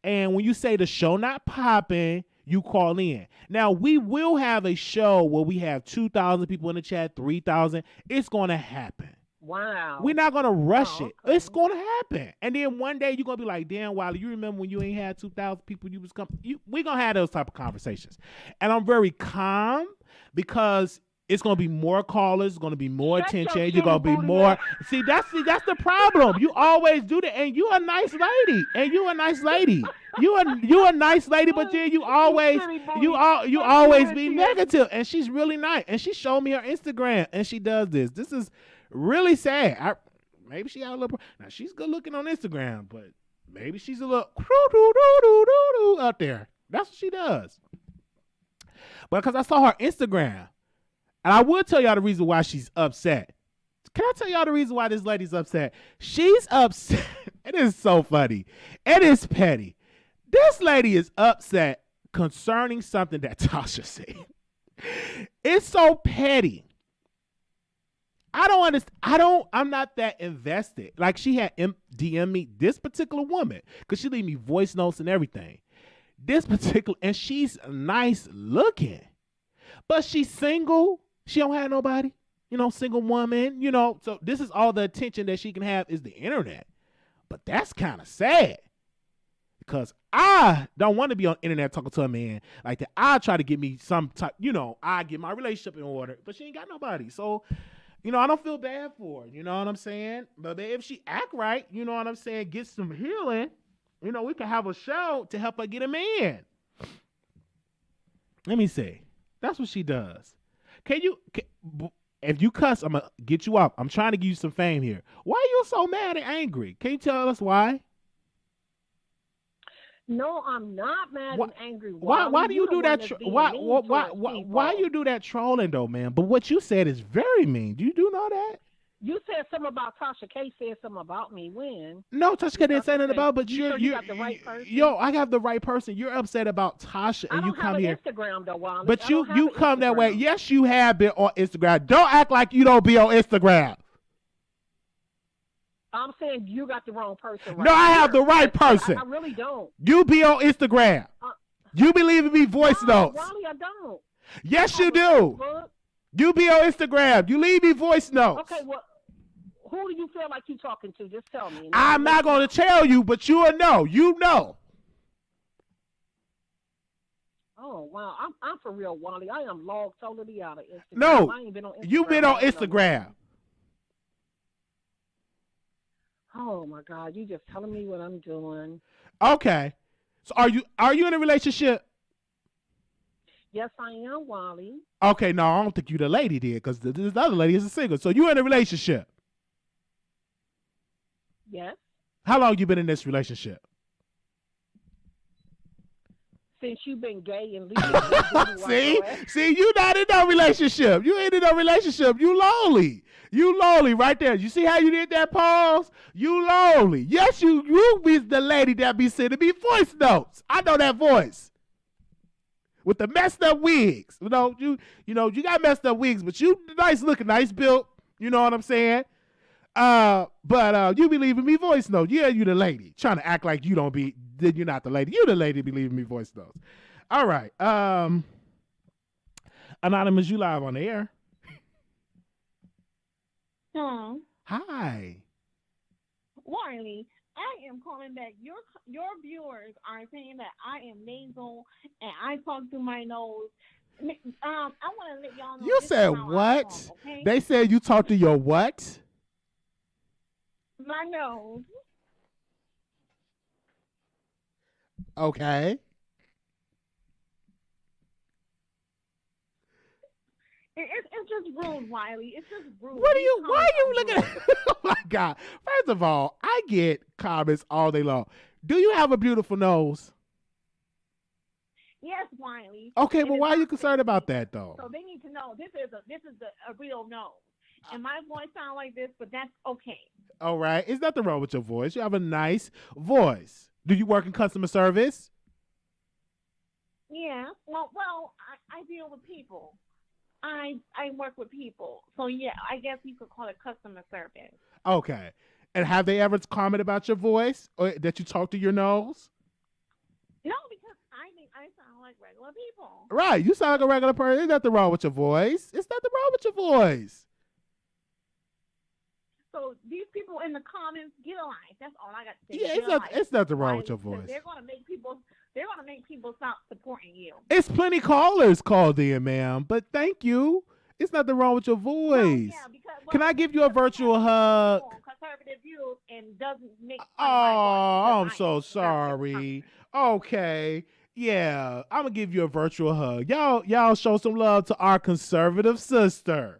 And when you say the show not popping, you call in. Now, we will have a show where we have 2,000 people in the chat, 3,000. It's going to happen. Wow. We're not going to rush it. Okay. It's going to happen. And then one day you're going to be like, damn, Wiley, you remember when you ain't had 2,000 people you was coming? We're going to have those type of conversations. And I'm very calm because it's going to be more callers, going to be more attention. You're going to be more. See, that's the problem. You always do that. And you a nice lady. You a nice lady, but then you always be negative. And she's really nice. And she showed me her Instagram and she does this. This is really sad. Maybe she got a little. Now she's good looking on Instagram, but maybe she's a little out there. That's what she does. But because I saw her Instagram, and I will tell y'all the reason why she's upset. Can I tell y'all the reason why this lady's upset? She's upset. It is so funny. It is petty. This lady is upset concerning something that Tasha said. It's so petty. I don't understand. I'm not that invested. Like she had DM me this particular woman because she leave me voice notes and everything. And she's nice looking, but she's single. She don't have nobody, single woman, So this is all the attention that she can have is the internet. But that's kind of sad because I don't want to be on the internet talking to a man like that. I try to get me some type, I get my relationship in order, but she ain't got nobody. So, I don't feel bad for her. You know what I'm saying? But if she act right, you know what I'm saying, get some healing, we can have a show to help her get a man. Let me see. That's what she does. If you cuss, I'm going to get you up. I'm trying to give you some fame here. Why are you so mad and angry? Can you tell us why? No, I'm not mad and angry. Why do you do that? Why you do that trolling though, man? But what you said is very mean. Do you know that? You said something about Tasha K. Said something about me. When? No, Tasha K didn't say nothing about. But you got the right person. Yo, I have the right person. You're upset about Tasha, and you come here. Instagram though, Wiley. But you come that way. Yes, you have been on Instagram. Don't act like you don't be on Instagram. I'm saying you got the wrong person. Right, no, I have the right person. I really don't. You be on Instagram. You be leaving me voice notes. Wiley, I don't. Yes, you do. You be on Instagram. You leave me voice notes. Okay, well, who do you feel like you talking to? Just tell me. I'm not going to tell you, but you will know. You know. Oh, wow. I'm for real, Wally. I am logged totally out of Instagram. No, I ain't been on Instagram. You've been on Instagram. Oh, my God. You just telling me what I'm doing. Okay. So are you in a relationship? Yes, I am, Wally. Okay, no, I don't think you the lady did because this other lady is a single. So you in a relationship? Yes. How long you been in this relationship? Since you've been gay and leaving. See, you not in no relationship. You ain't in no relationship. You lonely. You lonely right there. You see how you did that pause? You lonely. Yes, you be the lady that be sending me voice notes. I know that voice. With the messed up wigs. You you got messed up wigs, but you nice looking, nice built. You know what I'm saying? But you be leaving me voice notes. Yeah, you the lady. Trying to act like you don't be, then you're not the lady. You the lady be leaving me voice notes. All right. Anonymous, you live on the air. Hello. Hi. Wiley, I am calling back. Your viewers are saying that I am nasal and I talk through my nose. I want to let y'all know. You said what? Talk, okay? They said you talk to your what? My nose. Okay. It's just rude, Wiley. It's just rude. Why are you looking at Oh my God. First of all, I get comments all day long. Do you have a beautiful nose? Yes, Wiley. Okay, well, why are you concerned about that though? So they need to know this is a real nose. And my voice sound like this, but that's okay. All right. There's nothing wrong with your voice. You have a nice voice. Do you work in customer service? Yeah. Well, I deal with people. I work with people. So, yeah, I guess you could call it customer service. Okay. And have they ever commented about your voice or that you talk to your nose? No, because I think I sound like regular people. Right. You sound like a regular person. There's nothing wrong with your voice. There's nothing wrong with your voice. So these people in the comments, get a life. That's all I got to say. Yeah, it's nothing wrong with your voice. They're gonna make people stop supporting you. It's plenty callers called in, ma'am. But thank you. It's nothing wrong with your voice. Can I give you a virtual hug? Conservative views and doesn't make. Oh, I'm so sorry. Okay. Yeah, I'm gonna give you a virtual hug. Y'all show some love to our conservative sister.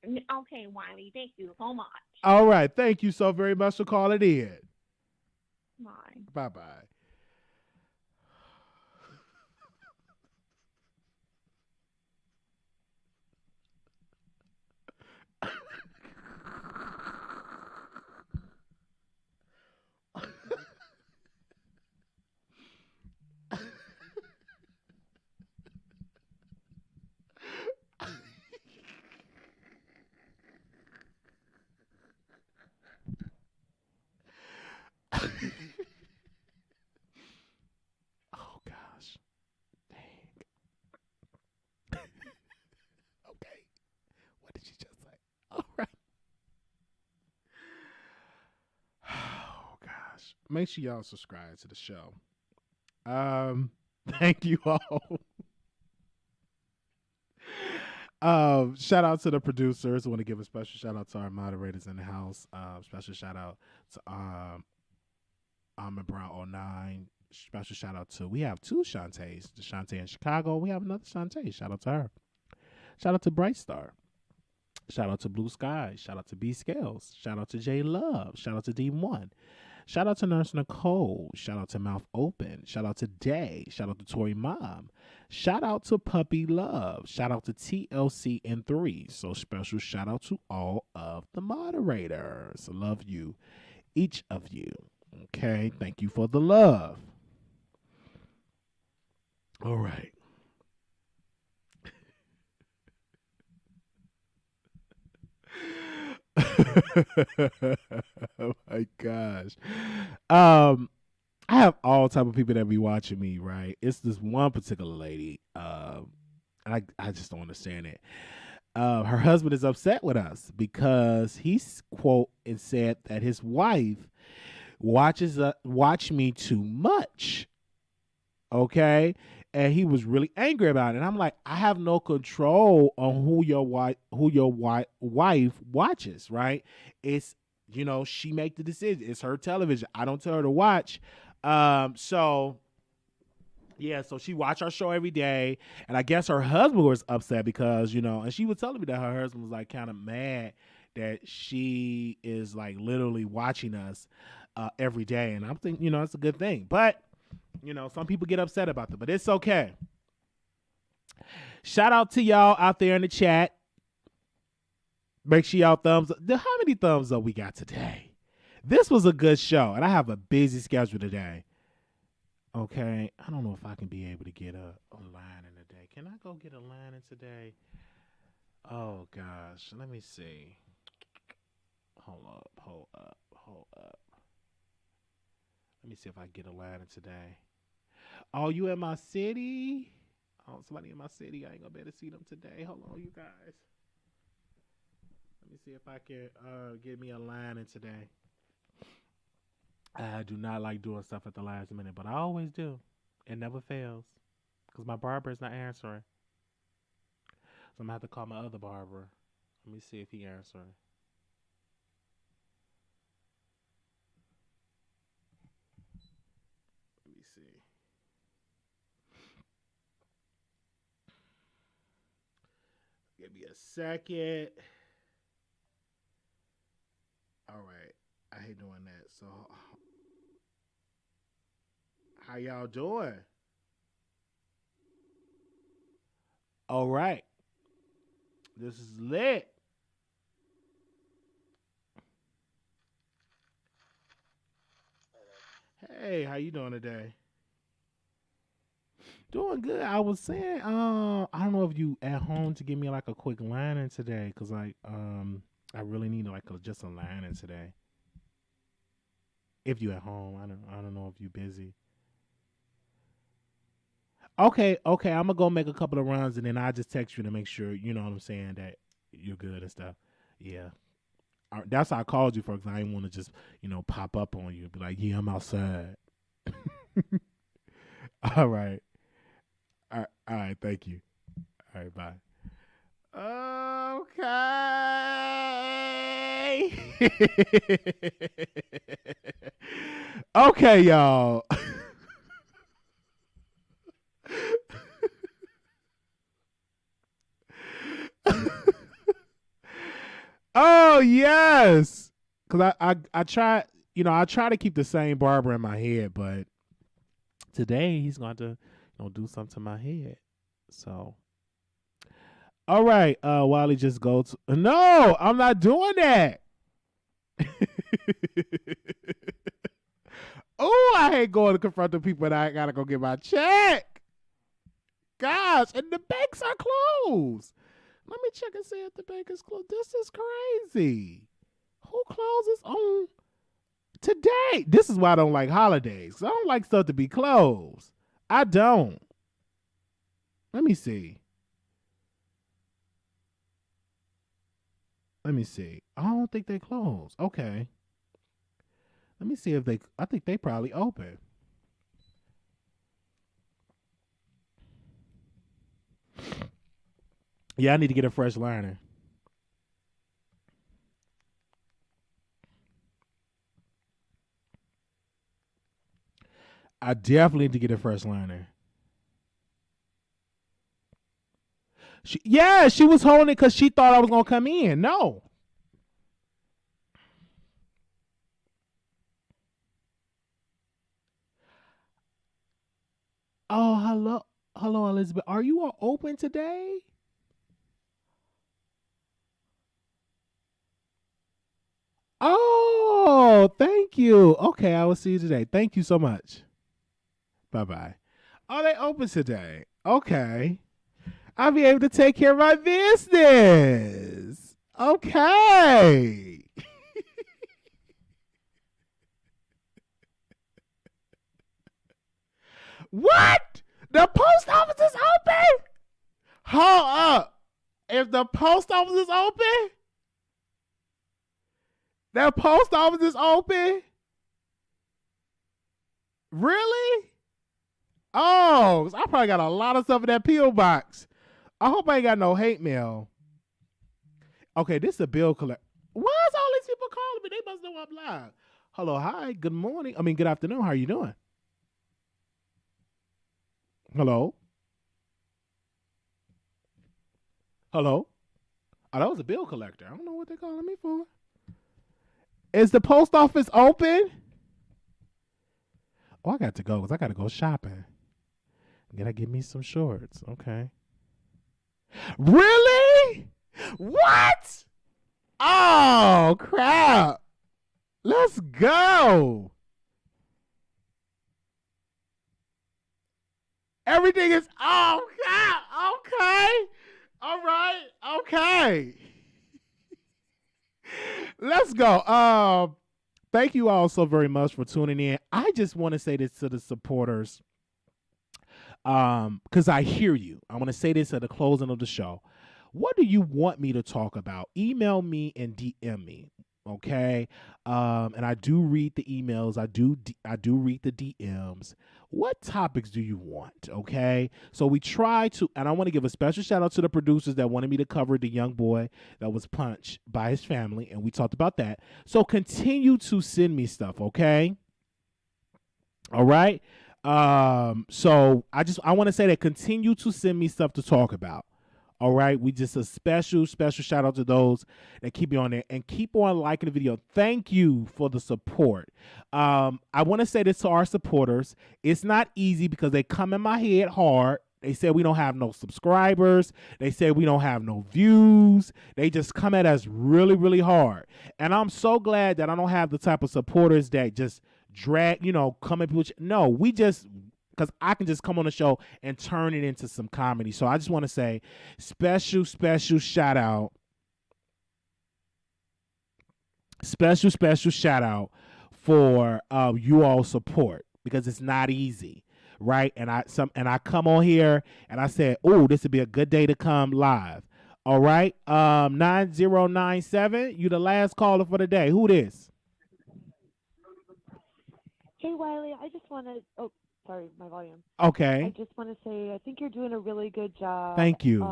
Okay, Wiley, thank you so much. All right, thank you so very much for calling in. Bye. Bye. Oh gosh. Dang. Okay. What did she just say? All right. Oh gosh. Make sure y'all subscribe to the show. Thank you all. Shout out to the producers. I want to give a special shout out to our moderators in the house. Special shout out to Almond Brown 09. Special shout out to, we have two Shantays. The Shantae in Chicago. We have another Shantae. Shout out to her. Shout out to Bright Star. Shout out to Blue Sky. Shout out to B Scales. Shout out to J Love. Shout out to D1. Shout out to Nurse Nicole. Shout out to Mouth Open. Shout out to Day. Shout out to Tori Mom. Shout out to Puppy Love. Shout out to TLC and 3. So special shout out to all of the moderators. Love you, each of you. Okay, thank you for the love. All right. Oh my gosh. I have all type of people that be watching me, right? It's this one particular lady, and I just don't understand it. Her husband is upset with us because he's quote and said that his wife watch me too much. Okay. And he was really angry about it. And I'm like, I have no control on who your wife watches, right? It's, she make the decision. It's her television. I don't tell her to watch. So she watched our show every day. And I guess her husband was upset because, and she was telling me that her husband was like kind of mad that she is like literally watching us every day. And I'm thinking, it's a good thing. But some people get upset about that, but it's okay. Shout out to y'all out there in the chat. Make sure y'all thumbs up. How many thumbs up we got today? This was a good show, and I have a busy schedule today. Okay, I don't know if I can be able to get a line in today. Can I go get a line in today? Oh, gosh. Let me see. Hold up. Let me see if I get a line in today. Oh, you in my city? Oh, somebody in my city. I ain't gonna be able to see them today. Hold on, you guys. Let me see if I can get me a line in today. I do not like doing stuff at the last minute, but I always do. It never fails. Because my barber is not answering. So I'm gonna have to call my other barber. Let me see if he answering. Let me see. Give me a second. All right. I hate doing that. So, how y'all doing? All right. This is lit. Hey, how you doing today? Doing good. I was saying, I don't know if you at home to give me like a quick line in today, cause I really need like just a line in today. If you at home, I don't know if you busy. Okay. I'm gonna go make a couple of runs and then I'll just text you to make sure, you know what I'm saying, that you're good and stuff. Yeah. That's how I called you for, because I didn't want to just, pop up on you and be like, yeah, I'm outside. All right. All right. Thank you. All right. Bye. Okay. Okay, y'all. Oh yes, because I try I try to keep the same barber in my head, but today he's going to do something to my head. So, all right, Wiley, just go to. No, I'm not doing that. Oh, I hate going to confront the people, and I gotta go get my check. Gosh, and the banks are closed. Let me check and see if the bank is closed. This is crazy. Who closes on today? This is why I don't like holidays. 'Cause I don't like stuff to be closed. I don't. Let me see. I don't think they close. Okay. Let me see if I think they probably open. Yeah, I need to get a fresh liner. I definitely need to get a fresh liner. She was holding it because she thought I was going to come in. No. Oh, hello. Hello, Elizabeth. Are you all open today? Oh, thank you. Okay, I will see you today. Thank you so much. Bye-bye. Oh, they open today. Okay. I'll be able to take care of my business. Okay. What? The post office is open? Hold up. If the post office is open? The post office is open? Really? Oh, I probably got a lot of stuff in that P.O. box. I hope I ain't got no hate mail. Okay, this is a bill collector. Why is all these people calling me? They must know I'm live. Hello, hi, good morning. Good afternoon. How are you doing? Hello? Hello? Oh, that was a bill collector. I don't know what they're calling me for. Is the post office open? Oh, I got to go because I got to go shopping. Gotta get me some shorts. Okay. Really? What? Oh, crap. Let's go. Everything is, oh, God. Okay. All right. Okay. Let's go. Thank you all so very much for tuning in. I just want to say this to the supporters. Because I hear you. I want to say this at the closing of the show. What do you want me to talk about? Email me and DM me. Okay. And I do read the emails. I do read the DMs. What topics do you want? Okay. So we try to, and I want to give a special shout out to the producers that wanted me to cover the young boy that was punched by his family. And we talked about that. So continue to send me stuff. Okay. All right. So I want to say that continue to send me stuff to talk about. All right. We just a special shout out to those that keep me on there and keep on liking the video. Thank you for the support. I want to say this to our supporters. It's not easy because they come in my head hard. They say we don't have no subscribers. They say we don't have no views. They just come at us really, really hard. And I'm so glad that I don't have the type of supporters that just drag, come at people. No, we just, because I can just come on the show and turn it into some comedy. So I just want to say special shout out. Special shout out for you all support, because it's not easy, right? And I come on here and I said, oh, this would be a good day to come live. All right. 9097. You the last caller for the day. Who this? Hey, Wiley. I just want to. Oh, sorry, my volume. Okay. I just want to say I think you're doing a really good job. Thank you.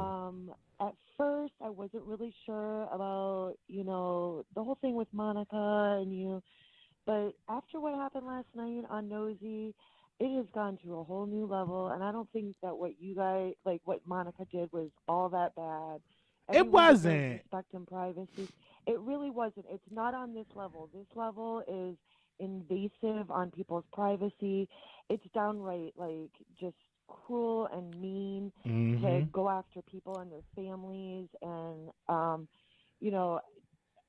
At first, I wasn't really sure about the whole thing with Monica and you, but after what happened last night on Nosy, it has gone to a whole new level, and I don't think that what you guys what Monica did was all that bad. It wasn't. Respect and privacy. It really wasn't. It's not on this level. This level is invasive on people's privacy. It's downright just cruel and mean to go after people and their families. And I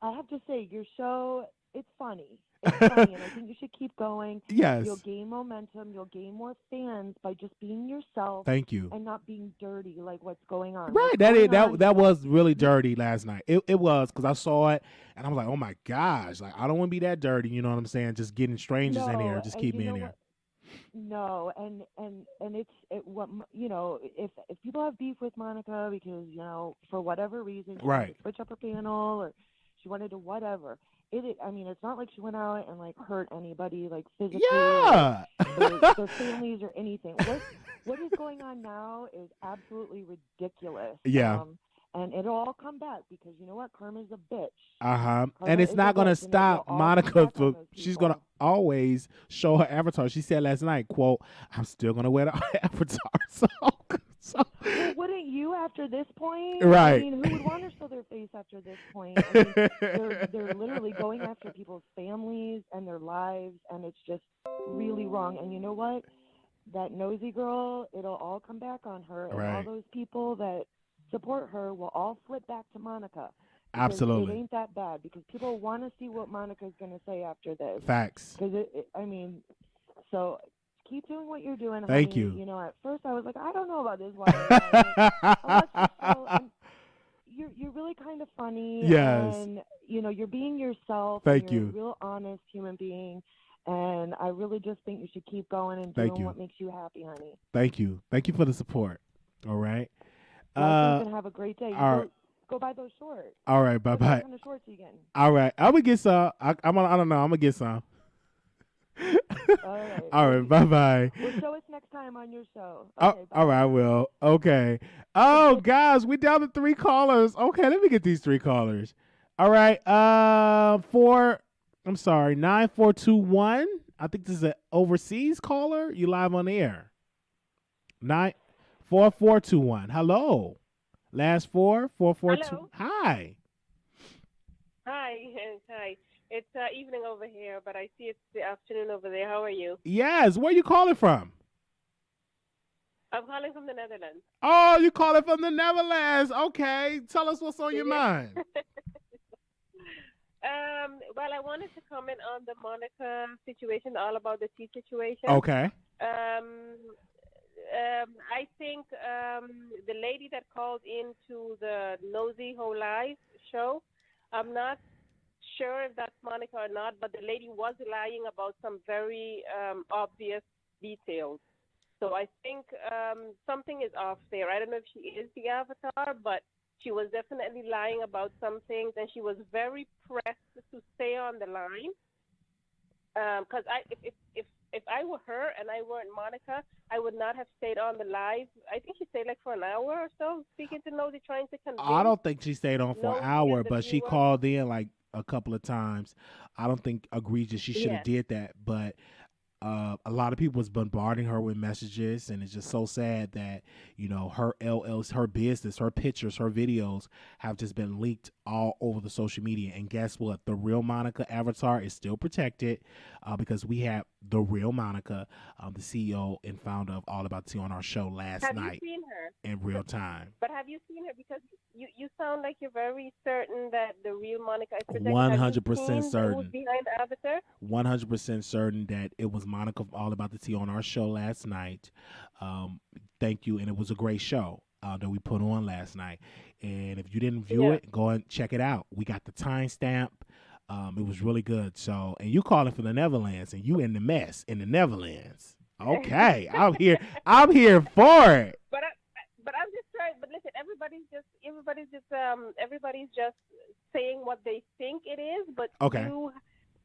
have to say, your show, it's funny. It's funny, and I think you should keep going. Yes. You'll gain momentum. You'll gain more fans by just being yourself. Thank you. And not being dirty like what's going on. Right. That was really dirty last night. It was, because I saw it and I was like, oh my gosh, I don't want to be that dirty. You know what I'm saying? Just getting strangers in here. Just keep me in here. No, and if people have beef with Monica because for whatever reason she wanted to switch up her panel or she wanted to whatever. It's not like she went out and hurt anybody physically, or their families or anything. What is going on now is absolutely ridiculous. Yeah. And it'll all come back because you know what? Karma's a bitch. And it's not going to stop Monica. She's going to always show her avatar. She said last night, quote, "I'm still going to wear the avatar." So wouldn't you after this point? Right. Who would want to show their face after this point? They're literally going after people's families and their lives, and it's just really wrong. And you know what? That nosy girl, it'll all come back on her. And all those people that support her will all flip back to Monica. Absolutely. It ain't that bad because people want to see what Monica's going to say after this. Facts. Because, so keep doing what you're doing. Thank you. At first I was like, I don't know about this one. You're really kind of funny. Yes. And, you're being yourself. Thank you're you. a real honest human being. And I really just think you should keep going and doing what makes you happy, honey. Thank you. Thank you for the support. All right. Well, have a great day. Go buy those shorts. All right. Bye-bye. What kind of shorts are you getting? All right. I'm going to get some. I don't know. I'm going to get some. All right. All right. Bye-bye. Well, show us next time on your show. Okay, all right, I will. Okay. Oh, guys, we down to 3 callers. Okay, let me get these 3 callers. All right. 9421. I think this is an overseas caller. You live on the air. 94421. Hello. Last 4442. Hello. Hi. Hi. It's evening over here, but I see it's the afternoon over there. How are you? Yes. Where you calling from? I'm calling from the Netherlands. Oh, you calling from the Netherlands. Okay. Tell us what's on your mind. Well, I wanted to comment on the Monica situation, all about the tea situation. Okay. I think the lady that called into the Nosy Whole Live show, I'm not sure if that's Monica or not, but the lady was lying about some very obvious details. So I think something is off there. I don't know if she is the avatar, but she was definitely lying about some things, and she was very pressed to stay on the line. Because if I were her and I weren't Monica, I would not have stayed on the live. I think she stayed for an hour or so speaking to Nosy, trying to convince. I don't think she stayed on for an hour, but she viewer. called in a couple of times. I don't think egregious. She should have did that, but a lot of people was bombarding her with messages, and it's just so sad that her LLs, her business, her pictures, her videos have just been leaked all over the social media. And guess what? The real Monica avatar is still protected because we have the real Monica, the CEO and founder of All About Tea, on our show last night. Have you seen her? In real time. But have you seen her? Because you sound like you're very certain that the real Monica is protected. 100% certain. Who's behind the avatar? 100% certain that it was Monica of All About the Tea on our show last night. Thank you. And it was a great show that we put on last night. And if you didn't view it, go and check it out. We got the timestamp. It was really good. So, and you calling from the Netherlands, and you in the mess in the Netherlands. Okay, I'm here for it. But I'm just trying. But listen, everybody's just saying what they think it is, but you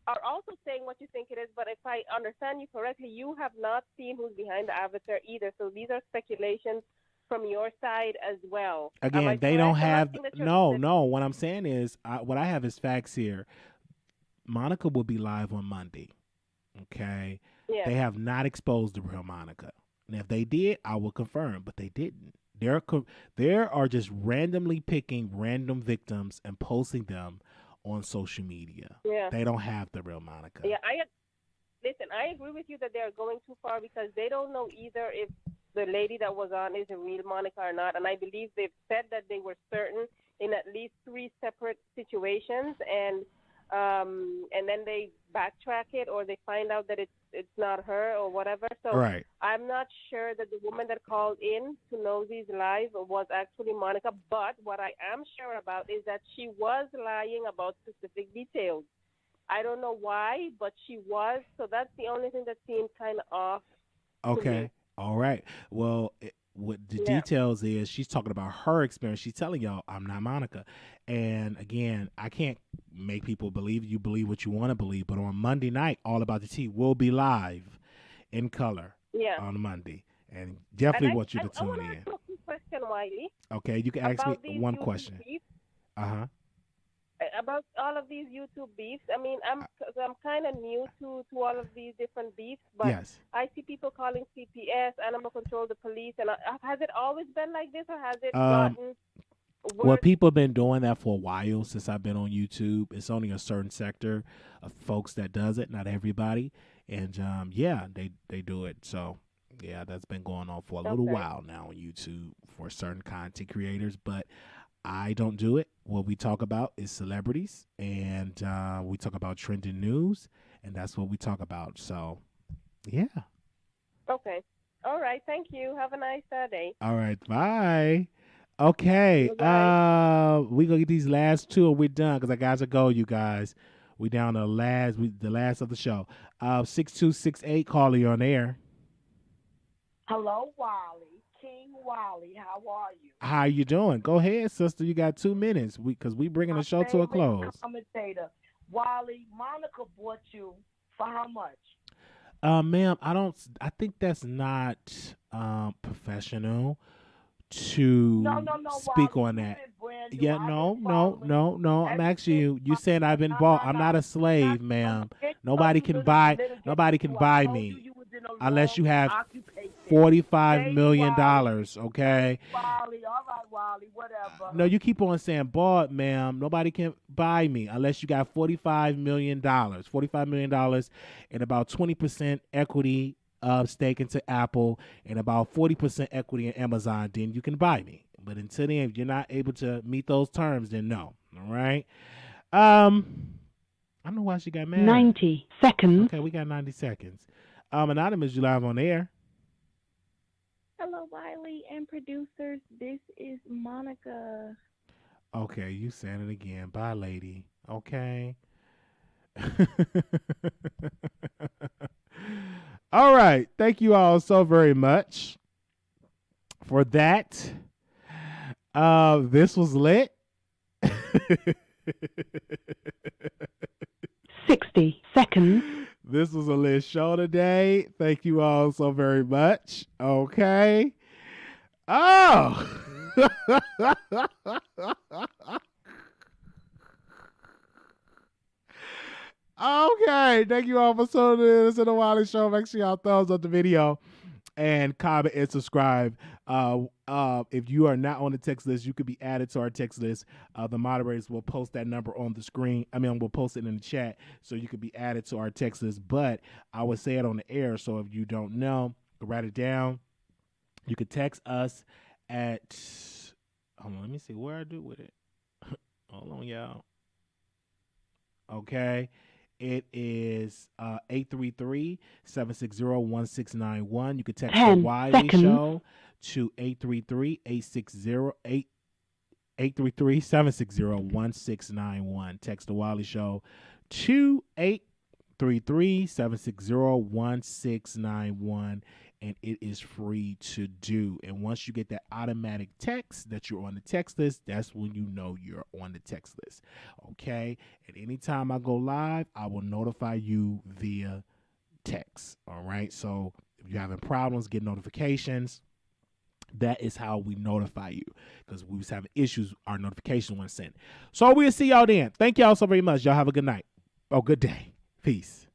are also saying what you think it is. But if I understand you correctly, you have not seen who's behind the avatar either. So these are speculations from your side as well. Again, they don't have no. What I'm saying is, what I have is facts here. Monica will be live on Monday. Okay, they have not exposed the real Monica, and if they did, I will confirm. But they didn't. They are just randomly picking random victims and posting them on social media. Yeah. They don't have the real Monica. Yeah, I agree with you that they're going too far because they don't know either if the lady that was on is a real Monica or not. And I believe they've said that they were certain in at least 3 separate situations, and then they backtrack it or they find out that it's not her or whatever. So I'm not sure that the woman that called in to Nosey's live was actually Monica, but what I am sure about is that she was lying about specific details. I don't know why, but she was. So that's the only thing that seemed kind of off. Okay. All right. Well, what the details is, she's talking about her experience. She's telling y'all, I'm not Monica. And again, I can't make people believe. You believe what you want to believe. But on Monday night, All About the Tea will be live in color on Monday. And definitely want you to tune in. I want to ask you a question, Wiley. Okay, you can ask me one question. About all of these YouTube beefs. I mean, I'm kind of new to all of these different beefs, but I see people calling CPS, animal control, the police, and has it always been like this, or has it gotten worse? Well, people have been doing that for a while since I've been on YouTube. It's only a certain sector of folks that does it, not everybody, and they do it. So yeah, that's been going on for a little while now on YouTube for certain content creators, but I don't do it. What we talk about is celebrities, and we talk about trending news, and that's what we talk about. So, yeah. Okay. All right. Thank you. Have a nice day. All right. Bye. Okay. We gonna get these last 2, and we're done because I got to go. You guys, we down to the last of the show. 6268, caller, you're on air. Hello, Wiley. King Wiley, how are you? How you doing? Go ahead, sister. You got 2 minutes because we bringing the show to a close. Commentator, Wiley, Monica bought you for how much? Ma'am, I think that's not professional to speak on that. Yeah, no. I'm asking you. You saying I've been bought. I'm not a slave, ma'am. Nobody can buy me unless you have $45 million, okay? Wally, all right, Wally, whatever. No, you keep on saying bought, ma'am. Nobody can buy me unless you got $45 million. $45 million and about 20% equity stake into Apple and about 40% equity in Amazon, then you can buy me. But until then, if you're not able to meet those terms, then no. All right? I don't know why she got mad. 90 seconds. Okay, we got 90 seconds. Anonymous, you live on the air. Hello, Wiley and producers. This is Monica. Okay, you saying it again. Bye, lady. Okay. All right. Thank you all so very much for that. This was lit. 60 seconds. This was a lit show today. Thank you all so very much. Okay. Oh. Okay. Thank you all for tuning in to the Wiley Show. Make sure y'all thumbs up the video and comment and subscribe. If you are not on the text list, you could be added to our text list. The moderators will post that number on the screen. We'll post it in the chat so you could be added to our text list. But I would say it on the air. So if you don't know, write it down. You could text us at, hold on, let me see where I do with it. Hold on, y'all. Okay. It is 833-760-1691. You can text the Wiley Show to 833-760-1691. Text the Wiley Show to 833-760-1691. and it is free to do. And once you get that automatic text that you're on the text list, that's when you know you're on the text list. Okay? And anytime I go live, I will notify you via text. All right? So if you're having problems getting notifications, that is how we notify you, because we was having issues. Our notification wasn't sent. So we'll see y'all then. Thank y'all so very much. Y'all have a good night. Oh, good day. Peace.